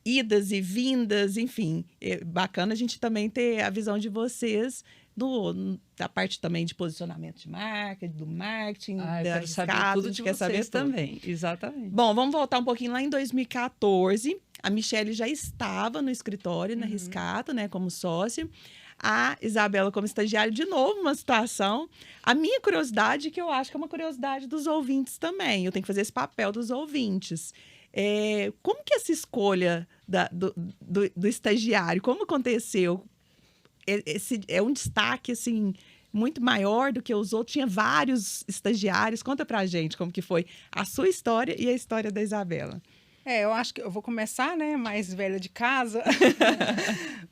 idas e vindas, enfim. É bacana a gente também ter a visão de vocês da parte também de posicionamento de marca, do marketing, quero saber tudo de vocês também. Exatamente. Bom, vamos voltar um pouquinho lá em 2014. A Michele já estava no escritório, na Riscato, né, como sócia. A Isabela como estagiária, de novo, uma situação. A minha curiosidade, que eu acho que é uma curiosidade dos ouvintes também. Eu tenho que fazer esse papel dos ouvintes. Como que essa escolha do estagiário, como aconteceu? É um destaque, assim, muito maior do que os outros. Tinha vários estagiários. Conta pra gente como que foi a sua história e a história da Isabela. Eu acho que eu vou começar, né, mais velha de casa.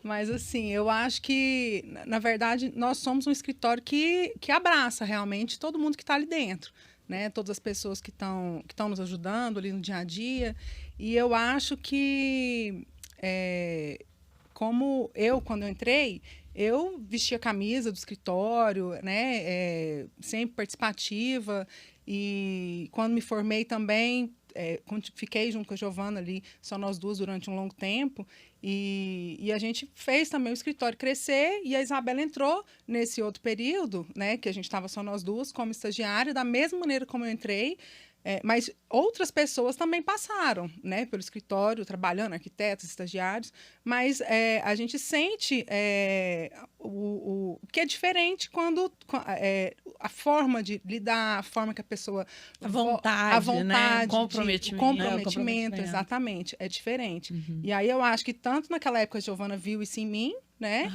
Mas, assim, eu acho que, na verdade, nós somos um escritório que abraça realmente todo mundo que está ali dentro, né? Todas as pessoas que estão nos ajudando ali no dia a dia. E eu acho que, como quando eu entrei, eu vestia a camisa do escritório, né? Sempre participativa. E quando me formei também, fiquei junto com a Giovana ali, só nós duas durante um longo tempo. E a gente fez também o escritório crescer. E a Isabela entrou nesse outro período, né? Que a gente estava só nós duas como estagiária, da mesma maneira como eu entrei. Mas outras pessoas também passaram, né, pelo escritório, trabalhando, arquitetos, estagiários, mas a gente sente o que é diferente quando a forma de lidar, a forma que a pessoa... A vontade, né? Comprometimento, exatamente, é diferente. E aí eu acho que tanto naquela época a Giovana viu isso em mim, né?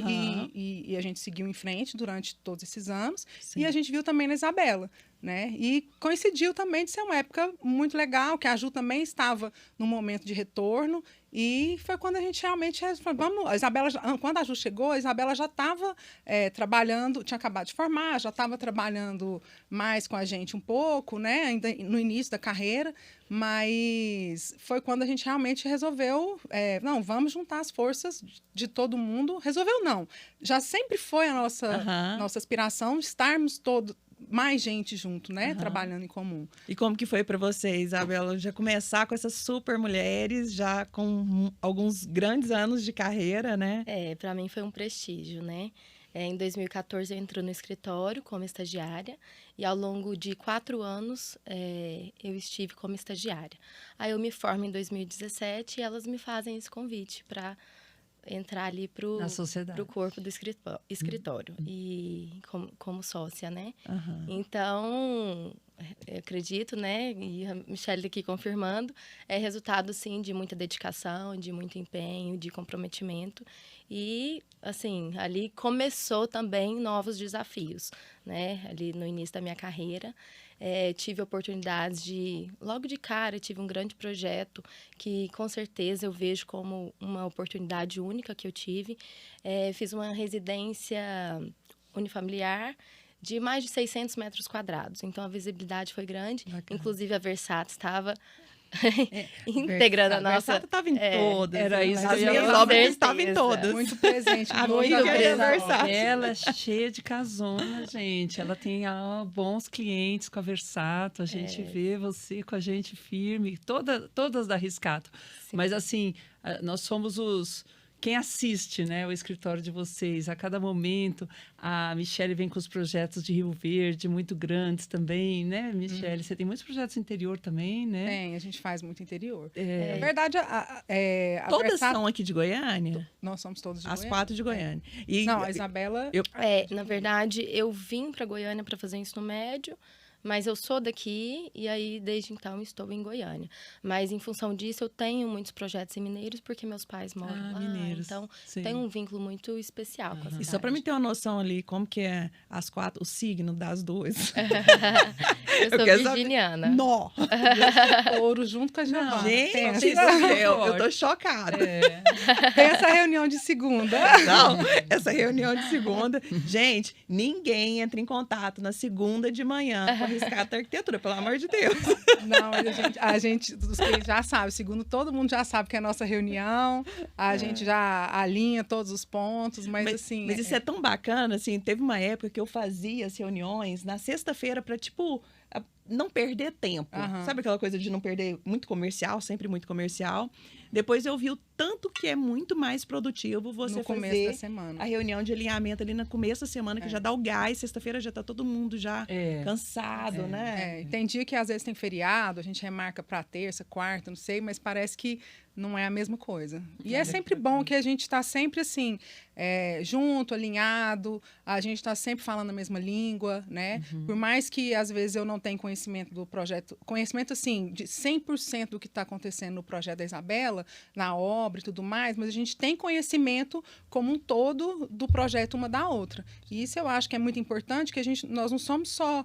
E a gente seguiu em frente durante todos esses anos. Sim. E a gente viu também na Isabela, né? E coincidiu também de ser uma época muito legal, que a Ju também estava num momento de retorno. E foi quando a gente realmente falou, a Isabela, quando a Ju chegou, a Isabela já estava trabalhando, tinha acabado de formar, já estava trabalhando mais com a gente um pouco, né? Ainda no início da carreira, mas foi quando a gente realmente resolveu, não, vamos juntar as forças de todo mundo. Resolveu não, já sempre foi a nossa aspiração estarmos mais gente junto, né? Trabalhando em comum. E como que foi para você, Isabela, já começar com essas super mulheres, já com alguns grandes anos de carreira, né? Para mim foi um prestígio, né? Em 2014, eu entrei no escritório como estagiária e ao longo de 4 anos eu estive como estagiária. Aí eu me formo em 2017 e elas me fazem esse convite para entrar ali para o corpo do escritório e como sócia, né? Então, eu acredito, né? E a Michelle aqui confirmando, é resultado, sim, de muita dedicação, de muito empenho, de comprometimento. E, assim, ali começou também novos desafios, né? Ali no início da minha carreira, tive oportunidades logo de cara, tive um grande projeto que, com certeza, eu vejo como uma oportunidade única que eu tive. Fiz uma residência unifamiliar de mais de 600 metros quadrados. Então, a visibilidade foi grande. Bacana. Inclusive, a Versato estava integrando a nossa... A Versato estava em todas. Era isso. As minhas obras estavam em todas. Muito presente. Muito presente. Ela é cheia de casona, gente. Ela tem bons clientes com a Versato. A gente vê você com a gente firme. Todas da Riscato. Sim. Mas, assim, nós somos quem assiste, né, o escritório de vocês. A cada momento, a Michelle vem com os projetos de Rio Verde, muito grandes também, né, Michelle? Você tem muitos projetos no interior também, né? Tem, a gente faz muito interior. Na verdade, todas Versato... são aqui de Goiânia? Nós somos todos de Goiânia. As 4 de Goiânia. Não, a Isabela... na verdade, eu vim para Goiânia para fazer ensino médio, mas eu sou daqui e aí, desde então, estou em Goiânia. Mas, em função disso, eu tenho muitos projetos em Mineiros, porque meus pais moram lá. Mineiros. Então, tem um vínculo muito especial com a cidade. E só para me ter uma noção ali, como que é as 4, o signo das 2. Eu sou virginiana. Nó! Ouro junto com a Giovana. Gente, eu tô chocada. Tem essa reunião de segunda. Não, essa reunião de segunda. Gente, ninguém entra em contato na segunda de manhã com Riscato Arquitetura, pelo amor de Deus. Não, a gente os clientes já sabem, segundo todo mundo já sabe que é a nossa reunião, a gente já alinha todos os pontos, mas assim... Mas isso é tão bacana, assim, teve uma época que eu fazia as reuniões na sexta-feira para, tipo, não perder tempo. Sabe aquela coisa de não perder muito comercial, sempre muito comercial? Depois eu vi o tanto que é muito mais produtivo você no começo fazer da semana. A reunião de alinhamento ali no começo da semana, que já dá o gás, sexta-feira já tá todo mundo já cansado, né? Tem dia que às vezes tem feriado, a gente remarca para terça, quarta, não sei, mas parece que não é a mesma coisa. E é sempre bom que a gente está sempre assim, junto, alinhado, a gente está sempre falando a mesma língua, né? Por mais que às vezes eu não tenha conhecimento do projeto, conhecimento assim, de 100% do que está acontecendo no projeto da Isabela, na obra e tudo mais, mas a gente tem conhecimento como um todo do projeto uma da outra. E isso eu acho que é muito importante, que nós não somos só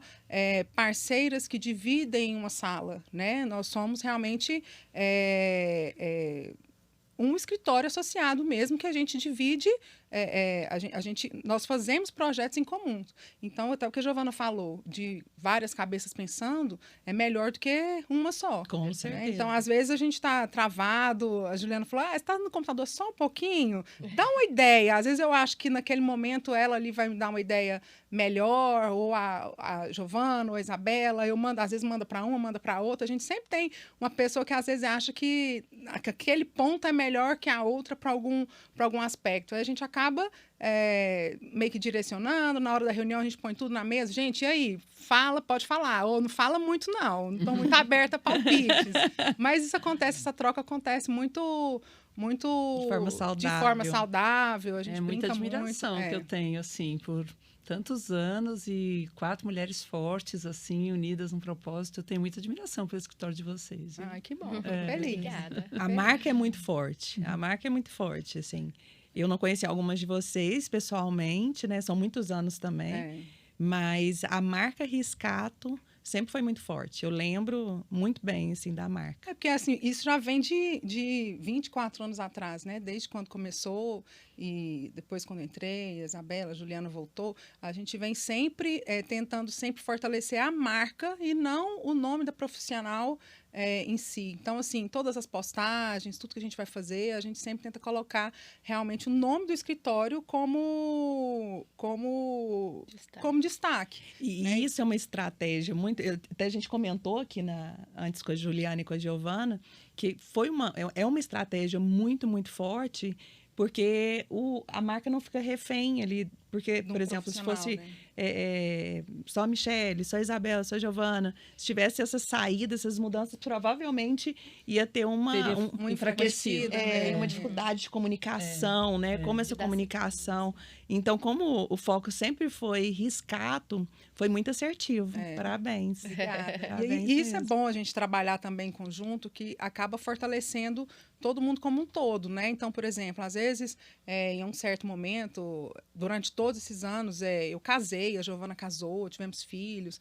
parceiras que dividem uma sala, né? Nós somos realmente um escritório associado mesmo, que a gente divide, nós fazemos projetos em comum. Então, até o que a Giovana falou, de várias cabeças pensando, é melhor do que uma só. Com certeza. Então, às vezes, a gente está travado, a Juliana falou, você está no computador só um pouquinho? Dá uma ideia. Às vezes, eu acho que naquele momento, ela ali vai me dar uma ideia melhor, ou a Giovana, ou a Isabela, às vezes manda para uma, manda para outra. A gente sempre tem uma pessoa que às vezes acha que aquele ponto é melhor que a outra para algum aspecto. Aí a gente acaba meio que direcionando, na hora da reunião a gente põe tudo na mesa. Gente, e aí? Fala, pode falar. Ou não fala muito, não estou muito aberta a palpites. Mas isso acontece, essa troca acontece muito de forma saudável. A gente é muita admiração que eu tenho, assim, por tantos anos e 4 mulheres fortes, assim, unidas num propósito. Eu tenho muita admiração pelo escritório de vocês. Viu? Ai, que bom. Feliz. Obrigada. A marca é muito forte. A marca é muito forte, assim. Eu não conheci algumas de vocês pessoalmente, né? São muitos anos também. Mas a marca Riscato sempre foi muito forte. Eu lembro muito bem, assim, da marca. Porque, assim, isso já vem de 24 anos atrás, né? Desde quando começou e depois quando entrei, a Isabela, a Juliana voltou, a gente vem sempre tentando sempre fortalecer a marca e não o nome da profissional em si. Então, assim, todas as postagens, tudo que a gente vai fazer, a gente sempre tenta colocar realmente o nome do escritório como destaque. E né? Isso é uma estratégia muito... Até a gente comentou aqui antes com a Juliana e com a Giovana, que é uma estratégia muito, muito forte, porque a marca não fica refém ali Porque, De um por exemplo, se fosse profissional, né? só a Michele, só a Isabela, só a Giovana, se tivesse essa saída, essas mudanças, provavelmente ia ter Teria um enfraquecido. uma dificuldade de comunicação, né? Como essa De dar comunicação. Então, como o foco sempre foi riscato, foi muito assertivo. Parabéns. Obrigada. Parabéns E isso é mesmo. bom a gente trabalhar também em conjunto, que acaba fortalecendo todo mundo como um todo, né? Então, por exemplo, às vezes, em um certo momento, durante todos esses anos, eu casei, a Giovana casou, tivemos filhos,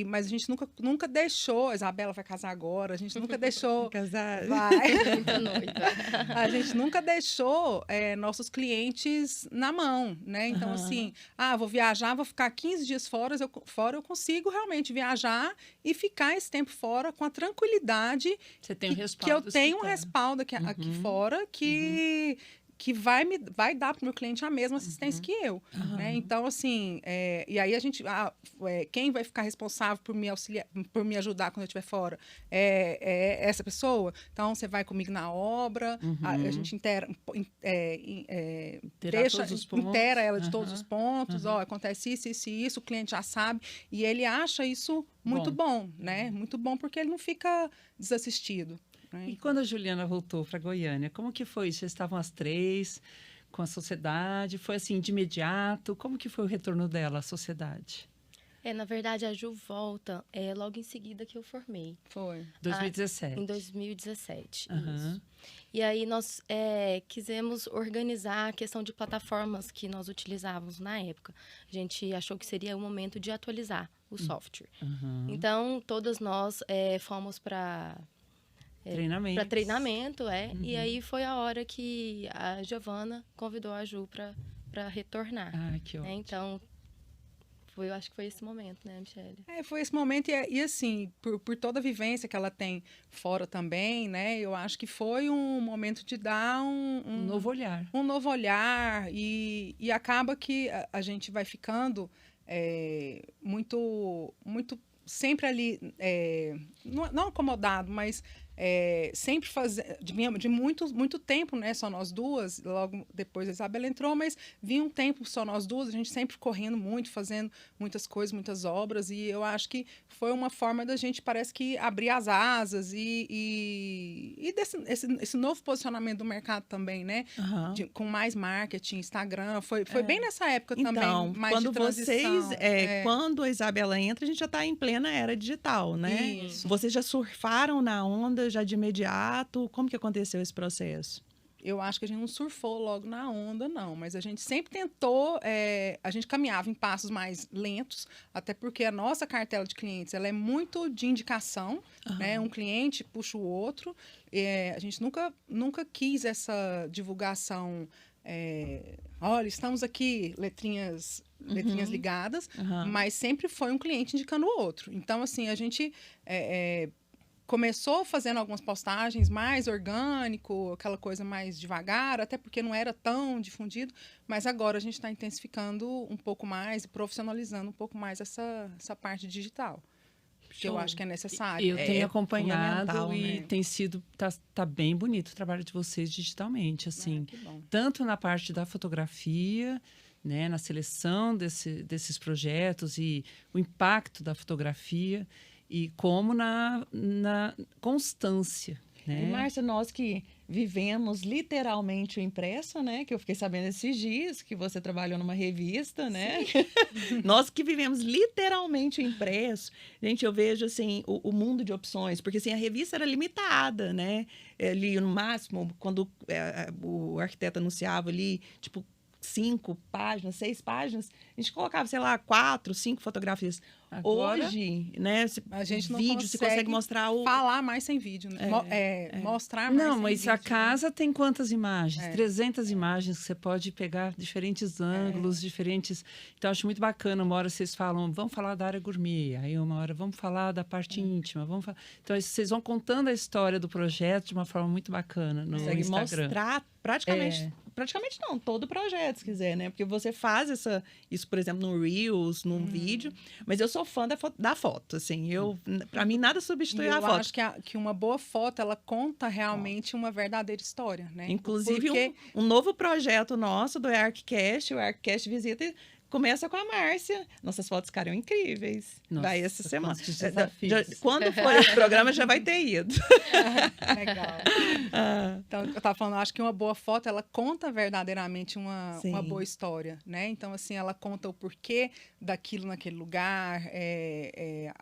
mas a gente nunca deixou, a Isabela vai casar agora, a gente nunca deixou... Casar. Vai. Muita noiva. A gente nunca deixou nossos clientes na mão, né? Então, assim, vou viajar, vou ficar 15 dias fora, eu consigo realmente viajar e ficar esse tempo fora com a tranquilidade Você tem o que respaldo eu do tenho um escritório. respaldo aqui fora que vai dar para o meu cliente a mesma assistência que eu. Né? Então, assim, e aí a gente... quem vai ficar responsável por me auxiliar, por me ajudar quando eu estiver fora? É essa pessoa? Então, você vai comigo na obra, a gente Terá todos os pontos. inteira ela de todos os pontos, acontece isso, o cliente já sabe, e ele acha isso muito bom, né? Muito bom, porque ele não fica desassistido. E quando a Juliana voltou para Goiânia, como que foi? Vocês estavam as três com a sociedade? Foi assim, de imediato? Como que foi o retorno dela à sociedade? Na verdade, a Ju volta logo em seguida que eu formei. Foi. 2017. Em 2017, Aham. isso. E aí nós quisemos organizar a questão de plataformas que nós utilizávamos na época. A gente achou que seria o momento de atualizar o software. Então, todas nós fomos para treinamento, E aí foi a hora que a Giovana convidou a Ju para retornar. Que ótimo. Então, eu acho que foi esse momento, né, Michele? Foi esse momento e assim, por toda a vivência que ela tem fora também, né? Eu acho que foi um momento de dar Um novo olhar. Um novo olhar e acaba que a gente vai ficando muito sempre ali, não acomodado, mas sempre de muito tempo, né? Só nós duas, logo depois a Isabela entrou, mas vinha um tempo só nós duas, a gente sempre correndo muito, fazendo muitas coisas, muitas obras, e eu acho que foi uma forma da gente, parece que, abrir as asas e esse novo posicionamento do mercado também, né? Com mais marketing, Instagram, foi bem nessa época também, mais quando de transição. Quando a Isabela entra, a gente já está em plena era digital, né? Isso. Vocês já surfaram na onda, já de imediato? Como que aconteceu esse processo? Eu acho que a gente não surfou logo na onda, não. Mas a gente sempre tentou... a gente caminhava em passos mais lentos, até porque a nossa cartela de clientes ela é muito de indicação, né? Um cliente puxa o outro. A gente nunca quis essa divulgação... olha, estamos aqui, letrinhas ligadas, mas sempre foi um cliente indicando o outro. Então, assim, a gente... começou fazendo algumas postagens mais orgânico, aquela coisa mais devagar, até porque não era tão difundido, mas agora a gente está intensificando um pouco mais e profissionalizando um pouco mais essa parte digital, que eu acho que é necessário. Eu tenho acompanhado e né? tem sido, tá bem bonito o trabalho de vocês digitalmente, assim, que bom. tanto na parte da fotografia, né, na seleção desses projetos e o impacto da fotografia, e como na constância, né? E, Márcia, nós que vivemos literalmente o impresso, né? Que eu fiquei sabendo esses dias que você trabalhou numa revista, né? Nós que vivemos literalmente o impresso. Gente, eu vejo, assim, o mundo de opções. Porque, assim, a revista era limitada, né? Ali, no máximo, quando o arquiteto anunciava ali, tipo, 5 páginas, 6 páginas, a gente colocava, sei lá, 4, 5 fotografias. Agora, hoje, né? A gente não vídeo, você consegue mostrar falar mais sem vídeo, né? Mostrar mais Não, sem mas vídeo, a casa tem quantas imagens? 300 É. imagens que você pode pegar diferentes ângulos, diferentes... Então, acho muito bacana. Uma hora vocês falam, vamos falar da área gourmet. Aí, uma hora, vamos falar da parte íntima. Vamos falar... Então, vocês vão contando a história do projeto de uma forma muito bacana no Consegue Instagram. mostrar praticamente praticamente não, todo projeto, se quiser, né? Porque você faz isso, por exemplo, no Reels, num vídeo, mas eu sou fã da foto, assim, para mim nada substitui a foto. Eu acho que uma boa foto, ela conta realmente uma verdadeira história, né? Inclusive, um novo projeto nosso do ArcCast, o ArcCast Visita, começa com a Márcia. Nossas fotos ficaram incríveis. Nossa, vai essa semana. Quando for esse programa, já vai ter ido. Legal. Então, eu estava falando, acho que uma boa foto, ela conta verdadeiramente uma boa história, né? Então, assim, ela conta o porquê daquilo naquele lugar,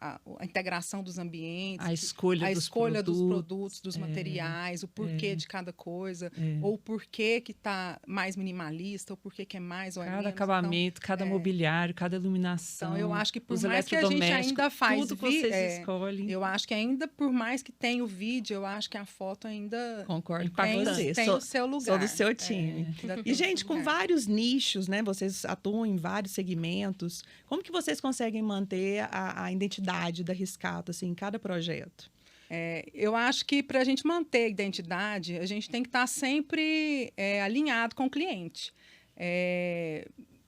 a integração dos ambientes, a escolha dos produtos, dos materiais, o porquê de cada coisa, ou o porquê que está mais minimalista, ou porquê que é mais ou é menos. Cada acabamento, então, cada mobiliário, cada iluminação. Então, eu acho que por mais que a gente ainda faz tudo que vocês escolhem. Eu acho que ainda, por mais que tenha o vídeo, eu acho que a foto ainda concordo com você. Tem o seu lugar. Sou do seu time. E, gente, com vários nichos, né? Vocês atuam em vários segmentos. Como que vocês conseguem manter a identidade da Riscato, assim, em cada projeto? Eu acho que para a gente manter a identidade, a gente tem que estar sempre alinhado com o cliente.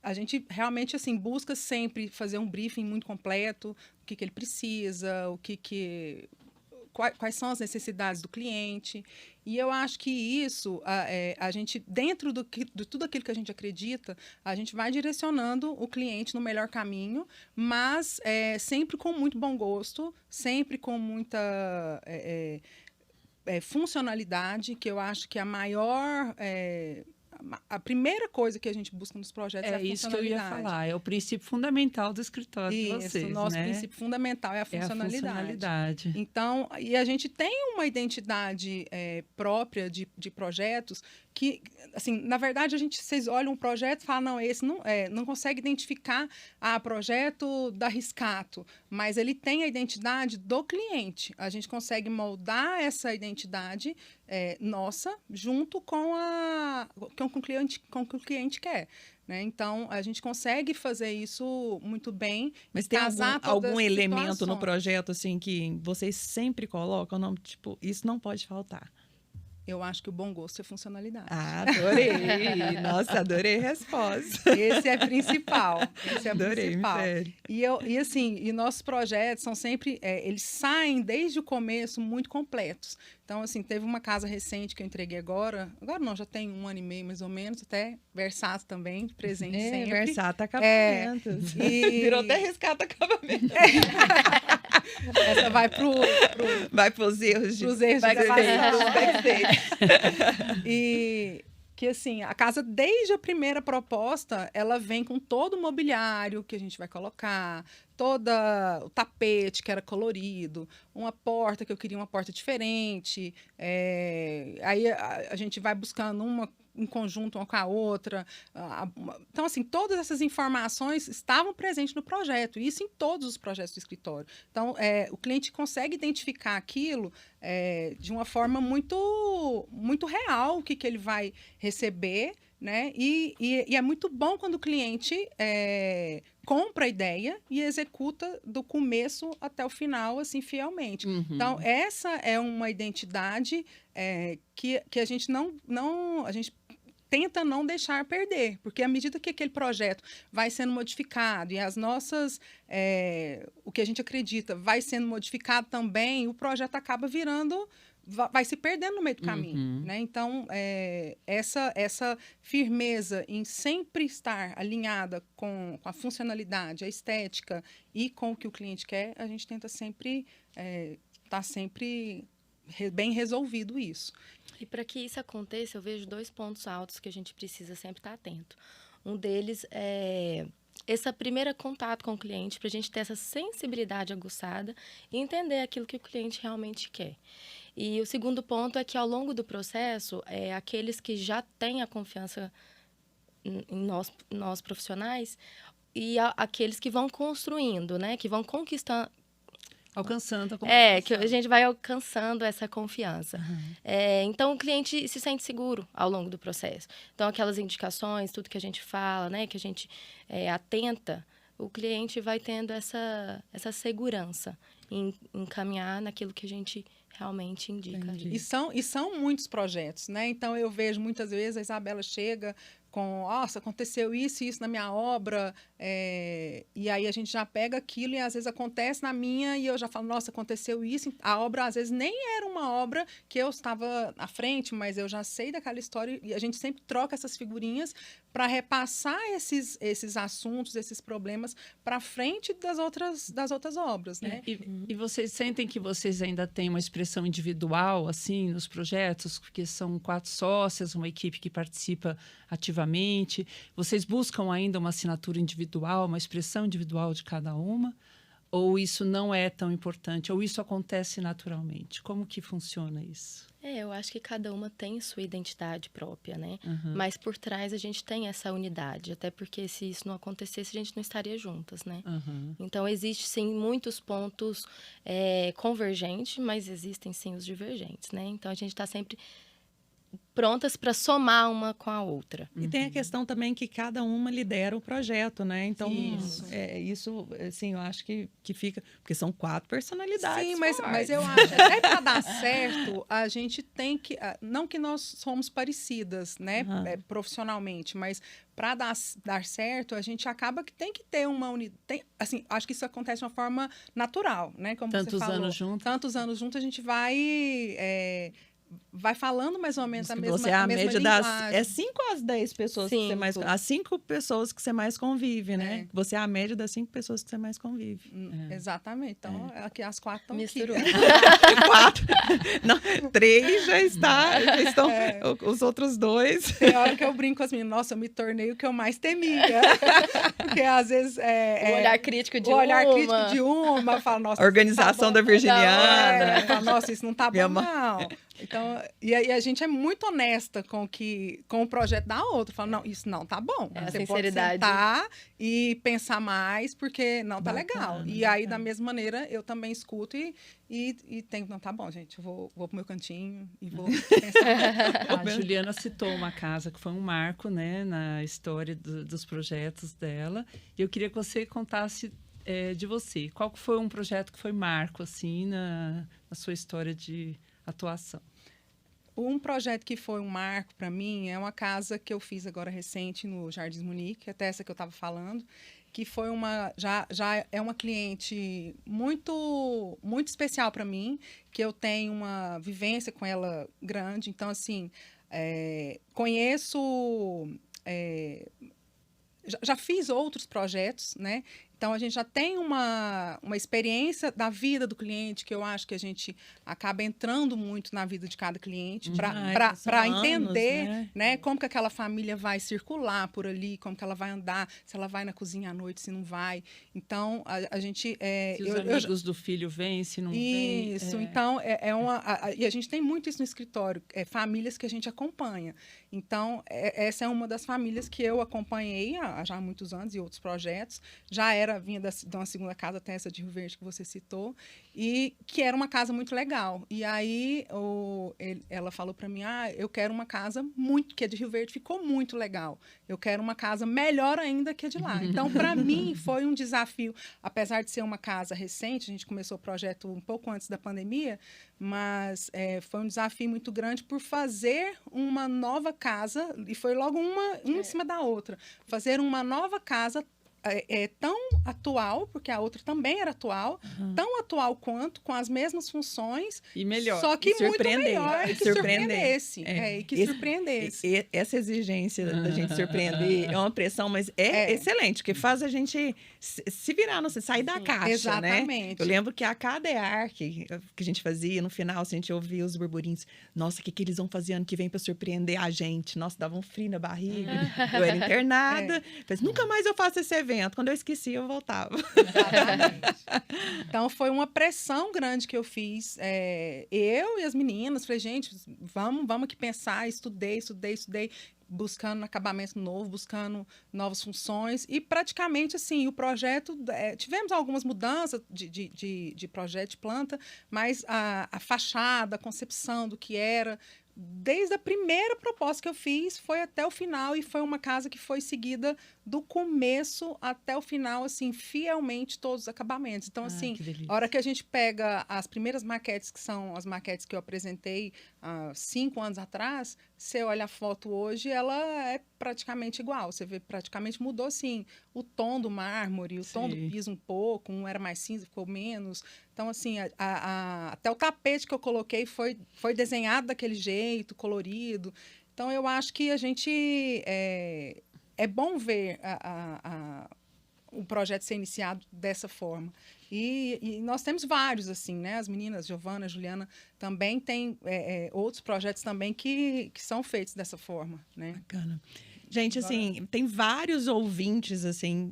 A gente realmente assim busca sempre fazer um briefing muito completo, o que ele precisa, quais são as necessidades do cliente. E eu acho que isso, a gente, dentro de tudo aquilo que a gente acredita, a gente vai direcionando o cliente no melhor caminho, mas sempre com muito bom gosto, sempre com muita funcionalidade, que eu acho que a maior... A primeira coisa que a gente busca nos projetos é a funcionalidade. É isso que eu ia falar, é o princípio fundamental do escritório de vocês, o nosso princípio fundamental é a funcionalidade. Então, e a gente tem uma identidade própria de projetos que, assim, na verdade, vocês olham um projeto e falam, não, esse não consegue identificar projeto da Riscato, mas ele tem a identidade do cliente. A gente consegue moldar essa identidade nossa junto com o que o cliente quer. Né? Então, a gente consegue fazer isso muito bem. Mas tem algum elemento no projeto assim que vocês sempre colocam? Não, tipo, isso não pode faltar. Eu acho que o bom gosto é funcionalidade. Adorei! Nossa, adorei a resposta. Esse é principal. Adorei, principal. Sério. E nossos projetos são sempre... eles saem desde o começo muito completos. Então, assim, teve uma casa recente que eu entreguei agora não, já tem 1 ano e meio, mais ou menos, até Versato também, presente sempre. Versato Acabamentos. Virou até Riscato Acabamentos. Essa vai vai pros erros de backstage. E que, assim, a casa, desde a primeira proposta, ela vem com todo o mobiliário que a gente vai colocar, todo o tapete que era colorido, uma porta que eu queria uma porta diferente. Aí a gente vai buscando em conjunto uma com a outra. Então, assim, todas essas informações estavam presentes no projeto, e isso em todos os projetos do escritório. Então, o cliente consegue identificar aquilo de uma forma muito, muito real, o que ele vai receber, né? E é muito bom quando o cliente compra a ideia e executa do começo até o final, assim, fielmente. Uhum. Então, essa é uma identidade que a gente a gente tenta não deixar perder, porque à medida que aquele projeto vai sendo modificado e as nossas, o que a gente acredita vai sendo modificado também, o projeto acaba vai se perdendo no meio do caminho, né? Então, essa firmeza em sempre estar alinhada com a funcionalidade, a estética e com o que o cliente quer, a gente tenta sempre estar sempre bem resolvido isso. E para que isso aconteça, eu vejo 2 pontos altos que a gente precisa sempre estar atento. Um deles é esse primeiro contato com o cliente, para a gente ter essa sensibilidade aguçada e entender aquilo que o cliente realmente quer. E o segundo ponto é que, ao longo do processo, aqueles que já têm a confiança em nós profissionais e aqueles que vão construindo, né, que vão conquistando... Alcançando a confiança. Que a gente vai alcançando essa confiança. Então, o cliente se sente seguro ao longo do processo. Então, aquelas indicações, tudo que a gente fala, né, que a gente atenta, o cliente vai tendo essa segurança em caminhar naquilo que a gente realmente indica. Entendi. E são muitos projetos, né? Então, eu vejo muitas vezes a Isabela chega com, nossa, aconteceu isso e isso na minha obra, e aí a gente já pega aquilo e às vezes acontece na minha e eu já falo, nossa, aconteceu isso. A obra às vezes nem era uma obra que eu estava à frente, mas eu já sei daquela história e a gente sempre troca essas figurinhas para repassar esses assuntos, esses problemas para frente das outras obras, né? E vocês sentem que vocês ainda têm uma expressão individual, assim, nos projetos? Porque são 4 sócias, uma equipe que participa ativamente. Vocês buscam ainda uma assinatura individual, uma expressão individual de cada uma? Ou isso não é tão importante? Ou isso acontece naturalmente? Como que funciona isso? Eu acho que cada uma tem sua identidade própria, né? Mas por trás a gente tem essa unidade, até porque se isso não acontecesse, a gente não estaria juntas, né? Então, existe, sim, muitos pontos convergentes, mas existem, sim, os divergentes, né? Então, a gente está sempre prontas para somar uma com a outra. E tem a questão também que cada uma lidera o projeto, né? Então, Isso. assim, eu acho que fica... Porque são 4 personalidades. Sim, mas eu acho, até para dar certo, a gente tem que... Não que nós somos parecidas, né? Profissionalmente, mas para dar certo, a gente acaba que tem que ter uma unidade... Assim, acho que isso acontece de uma forma natural, né? Como Tantos você falou. anos juntos. Tantos anos juntos, a gente vai falando mais ou menos a mesma Você é a média linguagem. das 5 às 10 pessoas que você mais... As 5 pessoas que você mais convive, né? Você é a média das 5 pessoas que você mais convive. Exatamente. Então, aqui as 4 estão Misturou. 4. Não, 3 já estão... Os outros 2... Tem hora que eu brinco com as meninas, nossa, eu me tornei o que eu mais temia. Porque às vezes... o olhar crítico de o olhar crítico de uma, fala, nossa... Organização da Virginiana. Fala, nossa, isso não tá bom, não. Então, e aí a gente é muito honesta com o projeto da outra. Fala, não, isso não tá bom. Você sinceridade. pode sentar e pensar mais, porque não tá legal. E aí, da bacana. mesma maneira, eu também escuto e tenho, não, tá bom, gente, eu vou pro meu cantinho e vou pensar. A Juliana citou uma casa que foi um marco, né, na história dos projetos dela. E eu queria que você contasse de você. Qual que foi um projeto que foi marco, assim, na sua história de atuação? Um projeto que foi um marco para mim é uma casa que eu fiz agora recente no Jardins Munique, até essa que eu estava falando, que foi já é uma cliente muito muito especial para mim, que eu tenho uma vivência com ela grande. Então, assim, conheço... já fiz outros projetos, né? Então, a gente já tem uma experiência da vida do cliente, que eu acho que a gente acaba entrando muito na vida de cada cliente para entender, né, como que aquela família vai circular por ali, como que ela vai andar, se ela vai na cozinha à noite, se não vai. Então, a gente... se os amigos do filho vêm, se não vêm. Isso, então, e a gente tem muito isso no escritório, famílias que a gente acompanha. Então, essa é uma das famílias que eu acompanhei já há muitos anos e outros projetos. Vinha de uma segunda casa, até essa de Rio Verde que você citou, e que era uma casa muito legal. E aí ela falou para mim, eu quero uma casa que é de Rio Verde, ficou muito legal. Eu quero uma casa melhor ainda que a de lá. Então, para mim, foi um desafio. Apesar de ser uma casa recente, a gente começou o projeto um pouco antes da pandemia, mas foi um desafio muito grande por fazer uma nova casa, e foi logo uma em cima da outra. Fazer uma nova casa tão atual, porque a outra também era atual, tão atual quanto, com as mesmas funções, e melhor, só que muito melhor, e que surpreendesse. Essa exigência da gente surpreender é uma pressão, mas excelente, porque faz a gente se virar, sair da caixa, exatamente. Né? Eu lembro que a cada que a gente fazia, no final, se a gente ouvia os burburinhos, nossa, o que eles vão fazer ano que vem para surpreender a gente? Nossa, dava um frio na barriga. Eu era internada, falei, nunca mais eu faço esse evento. Quando eu esqueci, eu voltava. Exatamente. Então, foi uma pressão grande que eu fiz. Eu e as meninas, falei, gente, vamos aqui pensar. Estudei, buscando acabamento novo, buscando novas funções. E, praticamente, assim, o projeto... tivemos algumas mudanças de projeto de planta, mas a fachada, a concepção do que era... Desde a primeira proposta que eu fiz, foi até o final, e foi uma casa que foi seguida do começo até o final, assim, fielmente todos os acabamentos. Então, assim, que delícia. a hora que a gente pega as primeiras maquetes, que são as maquetes que eu apresentei há 5 anos atrás, você olha a foto hoje, ela é praticamente igual. Você vê, praticamente mudou, assim, o tom do mármore, o tom do piso um pouco, um era mais cinza, ficou menos. Então, assim, até o tapete que eu coloquei foi desenhado daquele jeito, colorido. Então, eu acho que a gente... É bom ver o projeto ser iniciado dessa forma. E nós temos vários, assim, né? As meninas, Giovana, Juliana, também têm outros projetos também que são feitos dessa forma, né? Bacana. Gente, assim, tem vários ouvintes, assim,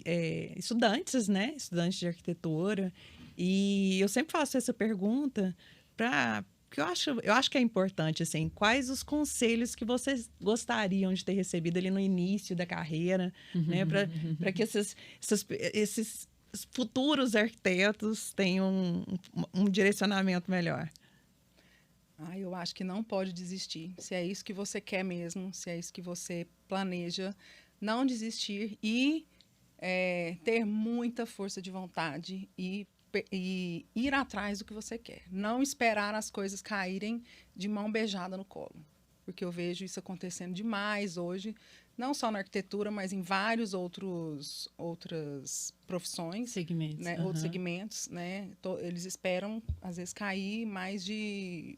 estudantes, né? Estudantes de arquitetura. E eu sempre faço essa pergunta porque eu acho que é importante, assim, quais os conselhos que vocês gostariam de ter recebido ali no início da carreira, né? Para que esses futuros arquitetos tenham um direcionamento melhor. Eu acho que não pode desistir. Se é isso que você quer mesmo, se é isso que você planeja, não desistir e ter muita força de vontade e ir atrás do que você quer. Não esperar as coisas caírem de mão beijada no colo. Porque eu vejo isso acontecendo demais hoje, não só na arquitetura, mas em vários outras profissões. Segmentos. Né? Outros segmentos, né? Eles esperam, às vezes, cair mais de...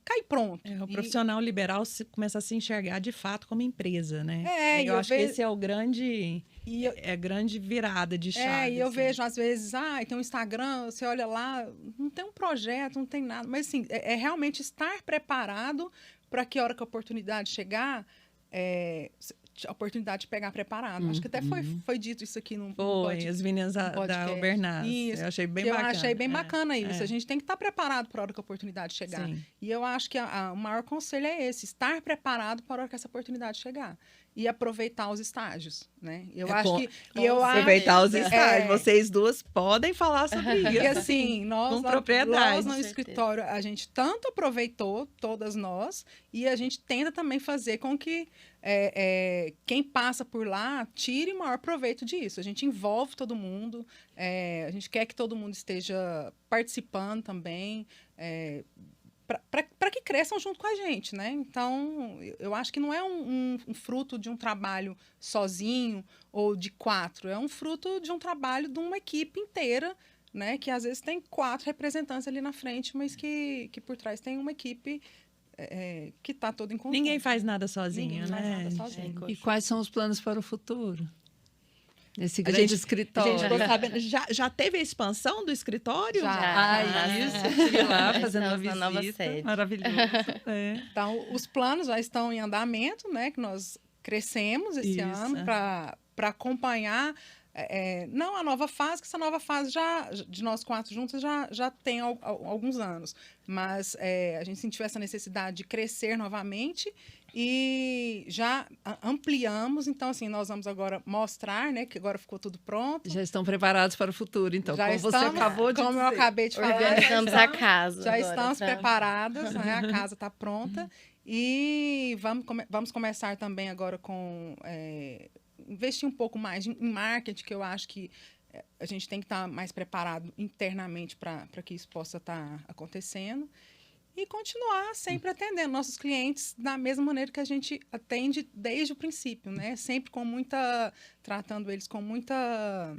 cair pronto. O profissional liberal começa a se enxergar, de fato, como empresa, né? Eu acho que esse é o grande... É a grande virada de chave. E eu assim. vejo, às vezes, tem um Instagram, você olha lá, não tem um projeto, não tem nada. Mas, assim, é realmente estar preparado para que a hora que a oportunidade chegar, a oportunidade de pegar preparado. Acho que até foi dito isso aqui no podcast. As meninas da Albernaz. Isso. Eu achei bem bacana. Eu achei bem bacana isso. A gente tem que estar preparado para a hora que a oportunidade chegar. Sim. E eu acho que o maior conselho é esse, estar preparado para a hora que essa oportunidade chegar. E aproveitar os estágios, né? Aproveitar os estágios. Vocês duas podem falar sobre isso. E assim, com propriedade. Nós no escritório, a gente tanto aproveitou, todas nós, e a gente tenta também fazer com que quem passa por lá tire o maior proveito disso. A gente envolve todo mundo, a gente quer que todo mundo esteja participando também, para que cresçam junto com a gente, né? Então, eu acho que não é um fruto de um trabalho sozinho ou de 4, é um fruto de um trabalho de uma equipe inteira, né? Que às vezes tem 4 representantes ali na frente, mas que por trás tem uma equipe que está toda em conjunto. Ninguém faz nada sozinho, Ninguém né? faz nada sozinho. E quais são os planos para o futuro? Esse grande escritório. A gente ficou sabendo, já teve a expansão do escritório? Isso. Estive lá fazendo uma visita. Nova sede. Maravilhoso. Então, os planos já estão em andamento, né? Que nós crescemos esse ano para acompanhar não a nova fase, que essa nova fase de nós 4 juntos já tem alguns anos. Mas a gente sentiu essa necessidade de crescer novamente e já ampliamos. Então, assim, nós vamos agora mostrar, né, que agora ficou tudo pronto. Já estão preparados para o futuro, então, já como estamos, você acabou de dizer. Como eu acabei de falar. Organizamos a casa. Já estamos preparadas, né? A casa está pronta. E vamos começar também agora com... investir um pouco mais em marketing, que eu acho que a gente tem que estar mais preparado internamente para que isso possa estar acontecendo. E continuar sempre atendendo nossos clientes da mesma maneira que a gente atende desde o princípio, né? Sempre tratando eles com muita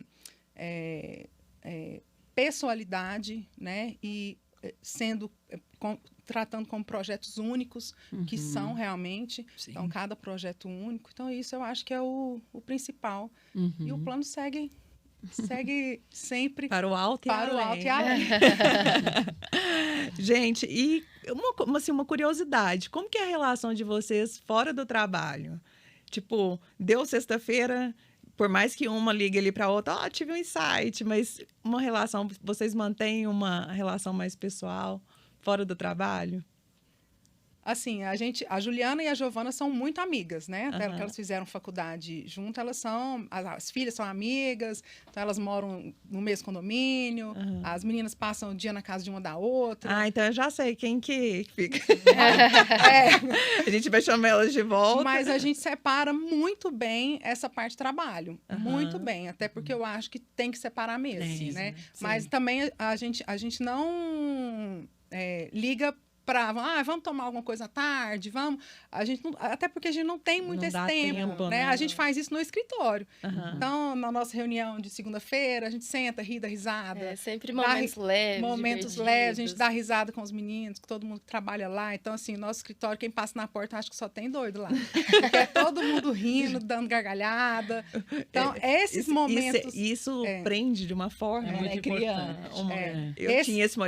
pessoalidade, né? E tratando como projetos únicos, que são realmente. Sim. Então, cada projeto único. Então, isso eu acho que é o principal. E o plano segue sempre para o alto e além. Gente, e uma curiosidade, como que é a relação de vocês fora do trabalho? Tipo, deu sexta-feira, por mais que uma ligue ali para outra, tive um insight, mas vocês mantêm uma relação mais pessoal fora do trabalho? assim, a Juliana e a Giovana são muito amigas, né? Até que elas fizeram faculdade junto, as filhas são amigas, então elas moram no mesmo condomínio, as meninas passam o dia na casa de uma da outra. Ah, então eu já sei quem que fica. A gente vai chamar elas de volta. Mas a gente separa muito bem essa parte de trabalho. Muito bem. Até porque eu acho que tem que separar mesmo, né? Sim. Mas também a gente não liga para vamos tomar alguma coisa à tarde, vamos. Até porque a gente não tem muito esse tempo, né? A gente faz isso no escritório. Então, na nossa reunião de segunda-feira, a gente senta, ri, dá risada. Sempre momentos leves. Momentos leves, a gente dá risada com os meninos, com todo mundo que trabalha lá. Então, assim, nosso escritório, quem passa na porta, acho que só tem doido lá. Porque é todo mundo rindo, dando gargalhada. Então, esses momentos. Isso prende de uma forma, muito importante.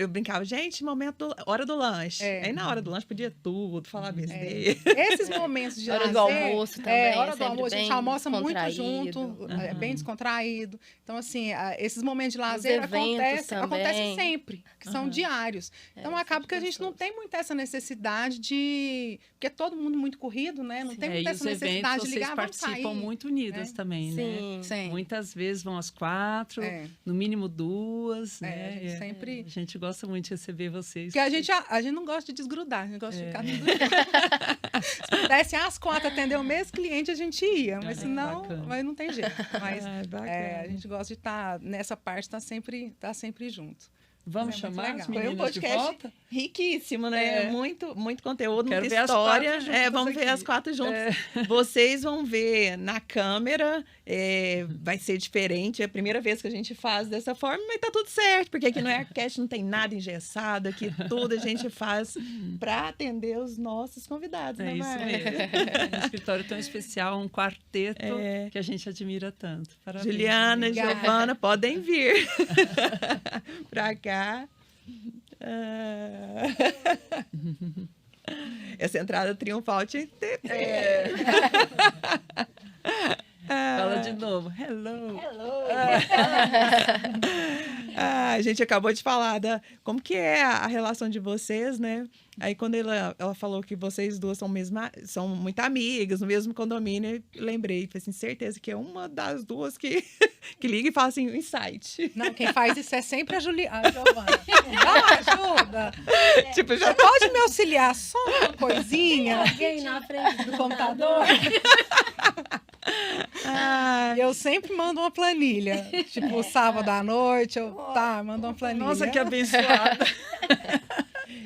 Eu brincava, gente, hora do lanche. Aí na hora do lanche podia tudo, falar besteira. Esses momentos de hora lazer, do almoço também. Hora do almoço, a gente almoça muito junto, bem descontraído. Então, assim, esses momentos de lazer acontecem sempre, que são diários. Então, acaba que a gente não tem muito essa necessidade de... Porque é todo mundo muito corrido, né? Não tem muita essa necessidade de ligar, vocês participam muito unidas também, né? Sim. Muitas vezes vão às 4, no mínimo 2, né? A gente gosta muito de receber vocês. Porque a gente não gosta de desgrudar, a gente gosta de ficar tudo Se pudesse às 4 atender o mesmo cliente, a gente ia, mas senão mas não tem jeito. Mas a gente gosta de estar nessa parte, tá sempre junto. Vamos chamar as meninas. Foi um podcast de volta? riquíssimo, né? Muito conteúdo, Quero muita ver história. As 4 juntas vamos ver as 4 juntas. Vocês vão ver na câmera, vai ser diferente. É a primeira vez que a gente faz dessa forma, mas tá tudo certo, porque aqui no Aircast não tem nada engessado, aqui tudo a gente faz para atender os nossos convidados, né, isso Mari? mesmo. Um escritório tão especial, um quarteto que a gente admira tanto. Parabéns. Juliana e Giovana, podem vir para cá. Essa entrada triunfal tinha que ter. Fala de novo. Hello. A gente acabou de falar como que é a relação de vocês, né? Aí quando ela falou que vocês duas são muito amigas, no mesmo condomínio, eu lembrei, falei assim, certeza que é uma das duas que liga e fala assim, um insight. Não, quem faz isso é sempre a Giovana. Dá uma ajuda. Tipo, Você pode me auxiliar só uma coisinha? Alguém na frente do computador? Eu sempre mando uma planilha. Tipo, sábado à noite, mando uma planilha. Nossa, que abençoada.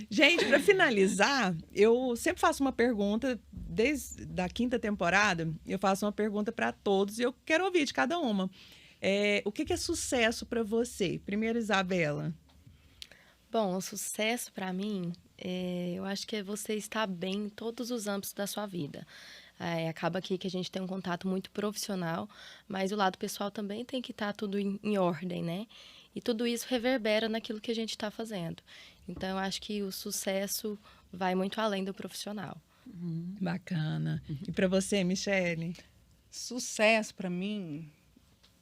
Gente, para finalizar, eu sempre faço uma pergunta, desde a 5ª temporada, eu faço uma pergunta para todos e eu quero ouvir de cada uma. O que é sucesso para você? Primeiro, Isabela. Bom, o sucesso para mim, eu acho que é você estar bem em todos os âmbitos da sua vida. Acaba aqui que a gente tem um contato muito profissional, mas o lado pessoal também tem que estar tudo em ordem, né? E tudo isso reverbera naquilo que a gente está fazendo. Então, eu acho que o sucesso vai muito além do profissional. Bacana. E para você, Michele? Sucesso, para mim,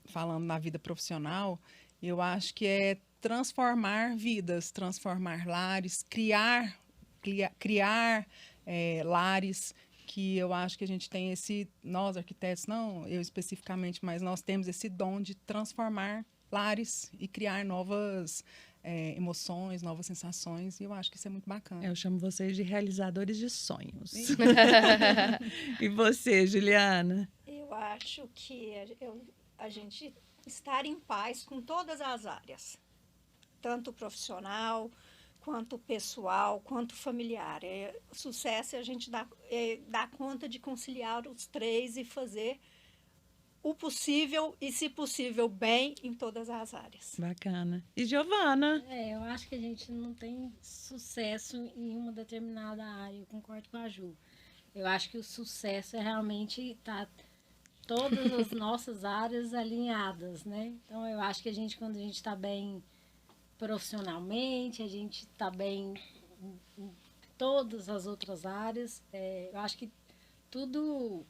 falando na vida profissional, eu acho que é transformar vidas, transformar lares, criar lares, que eu acho que a gente tem nós arquitetos, não eu especificamente, mas nós temos esse dom de transformar lares e criar novas emoções, novas sensações, e eu acho que isso é muito bacana. Eu chamo vocês de realizadores de sonhos. E você, Juliana? Eu acho que a gente estar em paz com todas as áreas, tanto profissional, quanto pessoal, quanto familiar. O sucesso é a gente dar conta de conciliar os três e fazer o possível e, se possível, bem em todas as áreas. Bacana. E Giovana? Eu acho que a gente não tem sucesso em uma determinada área. Eu concordo com a Ju. Eu acho que o sucesso é realmente estar todas as nossas áreas alinhadas, né? Então, eu acho que quando a gente está bem profissionalmente, a gente está bem em todas as outras áreas. Eu acho que tudo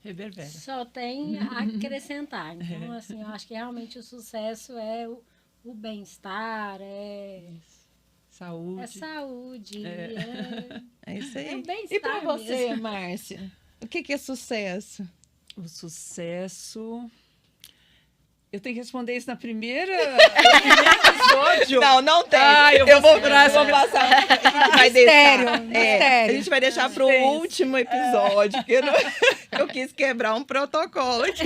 reverbera. Só tem a acrescentar. Então, assim, eu acho que realmente o sucesso é o bem-estar, Saúde. É saúde. É isso aí. É bem-estar E para você, mesmo. Márcia? O que é sucesso? O sucesso... Eu tenho que responder isso no primeiro episódio? Não tem. Eu vou passar. Vai Mistério, deixar. mistério. A gente vai deixar para o último episódio, porque eu quis quebrar um protocolo aqui.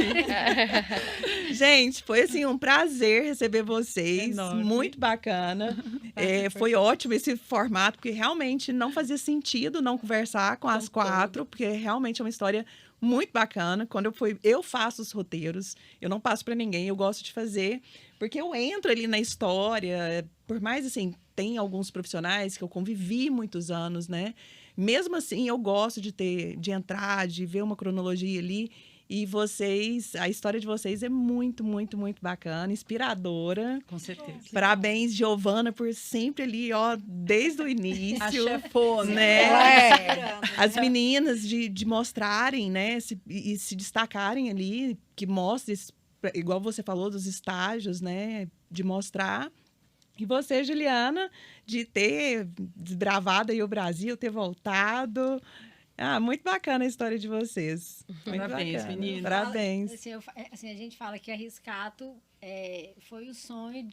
Gente, foi assim um prazer receber vocês. Enorme. Muito bacana. Foi ótimo esse formato, porque realmente não fazia sentido não conversar com as quatro, porque realmente é uma história muito bacana. Quando eu faço os roteiros, eu não passo para ninguém, eu gosto de fazer, porque eu entro ali na história, por mais assim, tem alguns profissionais que eu convivi muitos anos, né? Mesmo assim, eu gosto de entrar, de ver uma cronologia ali. E a história de vocês é muito, muito, muito bacana, inspiradora. Com certeza. Parabéns, Giovana, por sempre ali, ó, desde o início. A chefona. Né? As meninas de mostrarem, né, e se destacarem ali, que mostra, igual você falou, dos estágios, né, de mostrar. E você, Juliana, de ter desbravado aí o Brasil, ter voltado. Muito bacana a história de vocês. Muito Parabéns, bacana. meninas. Parabéns. Assim, a gente fala que a Riscato foi o sonho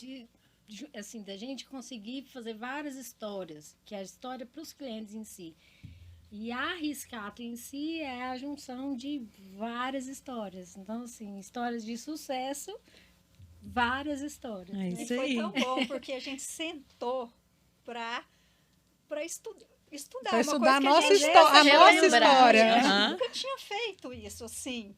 da gente conseguir fazer várias histórias, que é a história para os clientes em si. E a Riscato em si é a junção de várias histórias. Então, assim, histórias de sucesso, várias histórias. É né? isso E foi aí. tão bom, porque a gente sentou para estudar. Pra uma estudar a coisa que nossa, gente a nossa relembrar. história. A gente Aham. nunca tinha feito isso assim,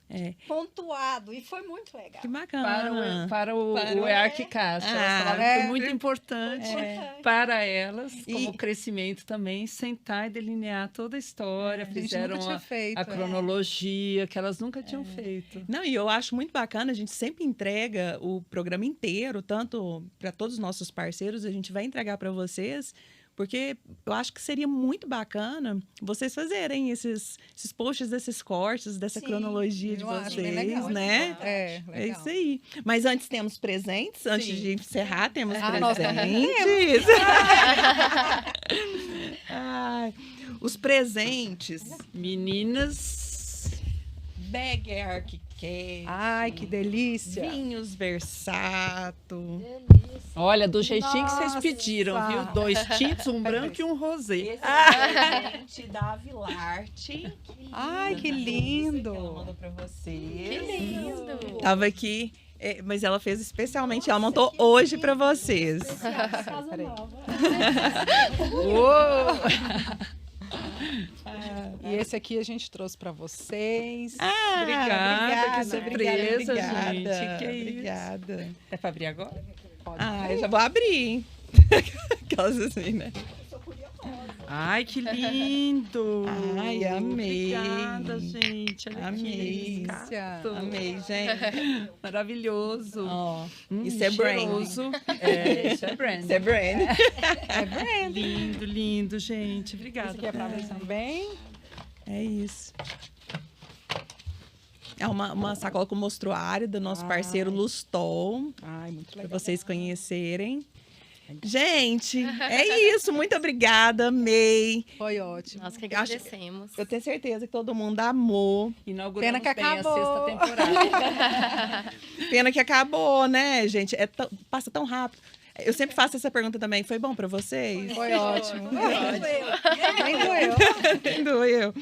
É. pontuado, e foi muito legal. Que bacana. Para o Ah, Arquicast. Elas falaram que foi muito importante Importante. para elas, como E- crescimento também, sentar e delinear toda a história. A gente Fizeram nunca tinha feito. a cronologia que elas nunca tinham feito. Não, e eu acho muito bacana, a gente sempre entrega o programa inteiro, tanto para todos os nossos parceiros, a gente vai entregar para vocês, porque eu acho que seria muito bacana vocês fazerem esses posts, desses cortes, dessa Sim, cronologia de eu acho bem vocês, legal. né? É, É legal. isso aí. Mas antes temos presentes, antes Sim. de encerrar, temos nós presentes. Ai, os presentes. Meninas, Bag Arquicast. Ai, que delícia. Vinhos Versato. olha, do jeitinho que vocês Nossa. pediram, viu? 2 tintos, um branco e um rosé. Esse é o presente da Vilarte. Ai, que Ela lindo. mandou pra você. Que lindo! Tava aqui, mas ela fez especialmente, ela montou hoje pra vocês. Casa Nova. E esse aqui a gente trouxe para vocês. Obrigada, que surpresa, obrigada, gente. Que isso? Obrigada. É para abrir agora? Eu já vou abrir, hein? Aquelas assim, né? Ai, que lindo! Ai, amei. Obrigada, gente. Olha Amei. aqui, Riscato. Amei, gente. Maravilhoso. Ó, isso é brand. cheiroso. Isso é brand. Isso é brand. Lindo, lindo, gente. Obrigada. Esse aqui é para vocês também. É isso. É uma sacola com mostruário do nosso parceiro Lustol, Ai, muito para legal. vocês conhecerem. Gente, é isso. Muito obrigada, amei. Foi ótimo. Nós que Acho- agradecemos. Eu tenho certeza que todo mundo amou. Inauguramos Pena que bem a acabou. 6ª temporada. Pena que acabou, né, gente? Passa tão rápido. Eu sempre faço essa pergunta também. Foi bom para vocês? Foi ótimo. Nem Nem doeu. Doeu.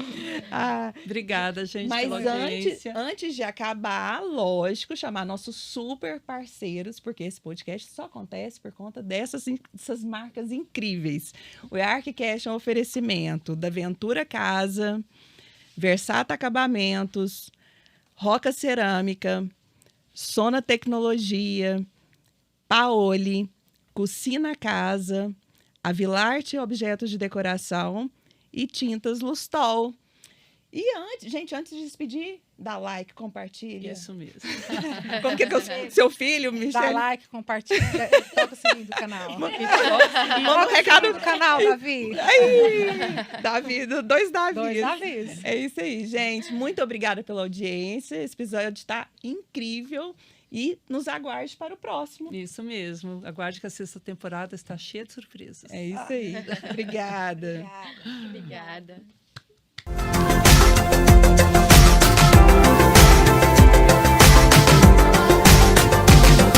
Ah, Obrigada, gente, mas pela audiência. antes de acabar, lógico, chamar nossos super parceiros, porque esse podcast só acontece por conta dessas marcas incríveis. O Arquicast é um oferecimento da Ventura Casa, Versato Acabamentos, Roca Cerâmica, Sona Tecnologia, Paoli, Cucina Casa, a Vilarte Objetos de Decoração e Tintas Lustol. E antes de despedir, dá like, compartilha. Isso mesmo. Como que é seu filho, Dá Michele? like, compartilha, toca o sininho do canal. Manda um recado. Do canal, Davi. Aí, Davi, dois Davis. 2 Davis. É isso aí, gente. Muito obrigada pela audiência. Esse episódio está incrível. e nos aguarde para o próximo. Isso mesmo. Aguarde que a 6ª temporada está cheia de surpresas. É isso aí. Obrigada. Obrigada. Obrigada.